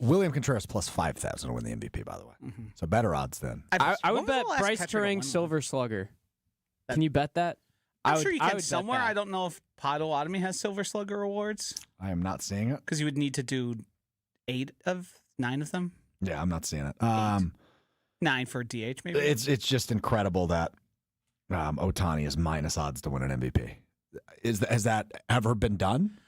William Contreras plus 5,000 to win the MVP, by the way. Mm-hmm. So better odds then. I When would was the bet last Bryce catcher to win Turang one? Silver Slugger. Can you bet that? I'm sure you I can would bet somewhere. that. I don't know if Potawatomi has Silver Slugger awards I am not seeing it. because you would need to do 9 of them. Yeah, I'm not seeing it. 9 for DH, maybe. It's just incredible that Ohtani is minus odds to win an MVP. Has that ever been done?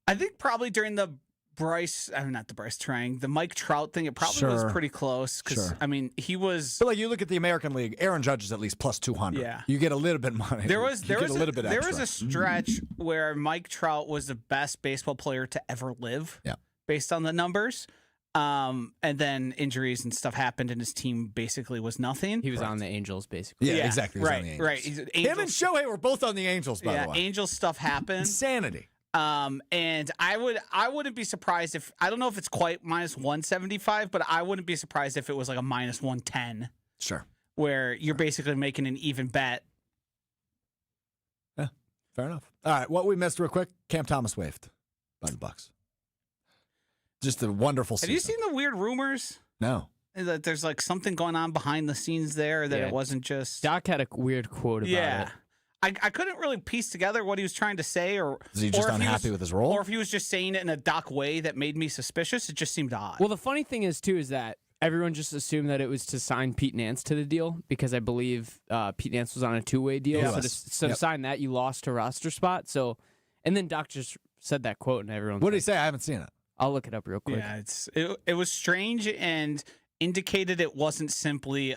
I think probably during the not the Bryce Turang, the Mike Trout thing, it probably was Sure. pretty close because, Sure. I mean, he was. But like you look at the American League, Aaron Judge is at least plus 200. Yeah. You get a little bit money. There was You get a little bit there extra. was a stretch where Mike Trout was the best baseball player to ever live. Yeah. Based on the numbers. And then injuries and stuff happened and his team basically was nothing. He was on the Angels, basically. Yeah, exactly. He was on Right, the right. Angels. Angels, Him and Shohei were both on the Angels, by the way. Angels stuff happened. Insanity. And I wouldn't be surprised if, I don't know if it's quite minus 175, but I wouldn't be surprised if it was like a minus 110 Sure. where you're basically making an even bet. Yeah, fair enough. All right, what we missed real quick, Cam Thomas waived by the Bucks. Just a wonderful season. Have you seen the weird rumors No. that there's like something going on behind the scenes there, that Yeah. it wasn't just. Doc had a weird quote about it. I couldn't really piece together what he was trying to say, or Is he just or if unhappy with his role? or if he was just saying it in a Doc way that made me suspicious. It just seemed odd. Well, the funny thing is, too, is that everyone just assumed that it was to sign Pete Nance to the deal because I believe Pete Nance was on a two-way deal. Yeah. So to sign that, you lost a roster spot. So, and then Doc just said that quote, and everyone. What did he say? I haven't seen it. I'll look it up real quick. Yeah, it was strange and indicated it wasn't simply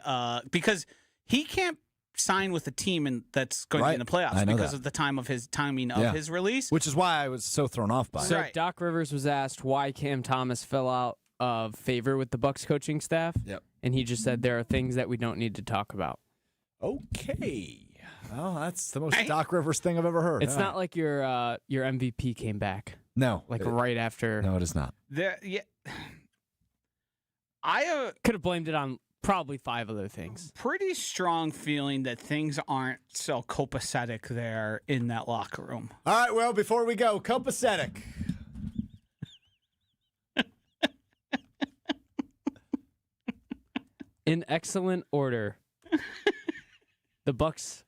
because he can't sign with a team that's going to be in the playoffs I know because that. of the timing of his release. Which is why I was so thrown off by it. So Right. Doc Rivers was asked why Cam Thomas fell out of favor with the Bucks coaching staff. Yep. And he just said there are things that we don't need to talk about. Okay. Well, that's the most Doc Rivers thing I've ever heard. It's not like your MVP came back No. like right after. No, it is not. I Could have blamed it on probably 5 other things. pretty strong feeling that things aren't so copacetic there in that locker room. All right, well, before we go, copacetic. In excellent order, the Bucks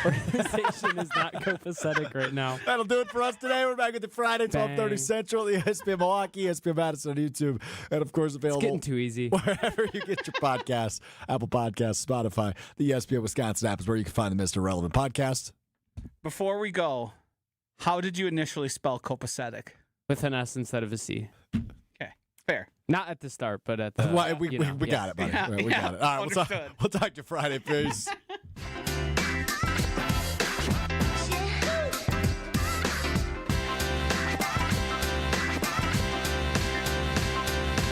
organization is not copacetic right now. That'll do it for us today. We're back with you Friday, 12:30 Bang. Central, the ESPN Milwaukee, ESPN Madison on YouTube, and of course It's available getting too easy. wherever you get your podcasts, Apple Podcasts, Spotify. The ESPN Wisconsin app is where you can find the Mr. Relevant podcast. Before we go, how did you initially spell copacetic? With an S instead of a C. Okay, fair. Not at the start, but at the. Well, we you know, got it, buddy. Yeah, we got it. All right, understood. we'll talk to you Friday. Peace.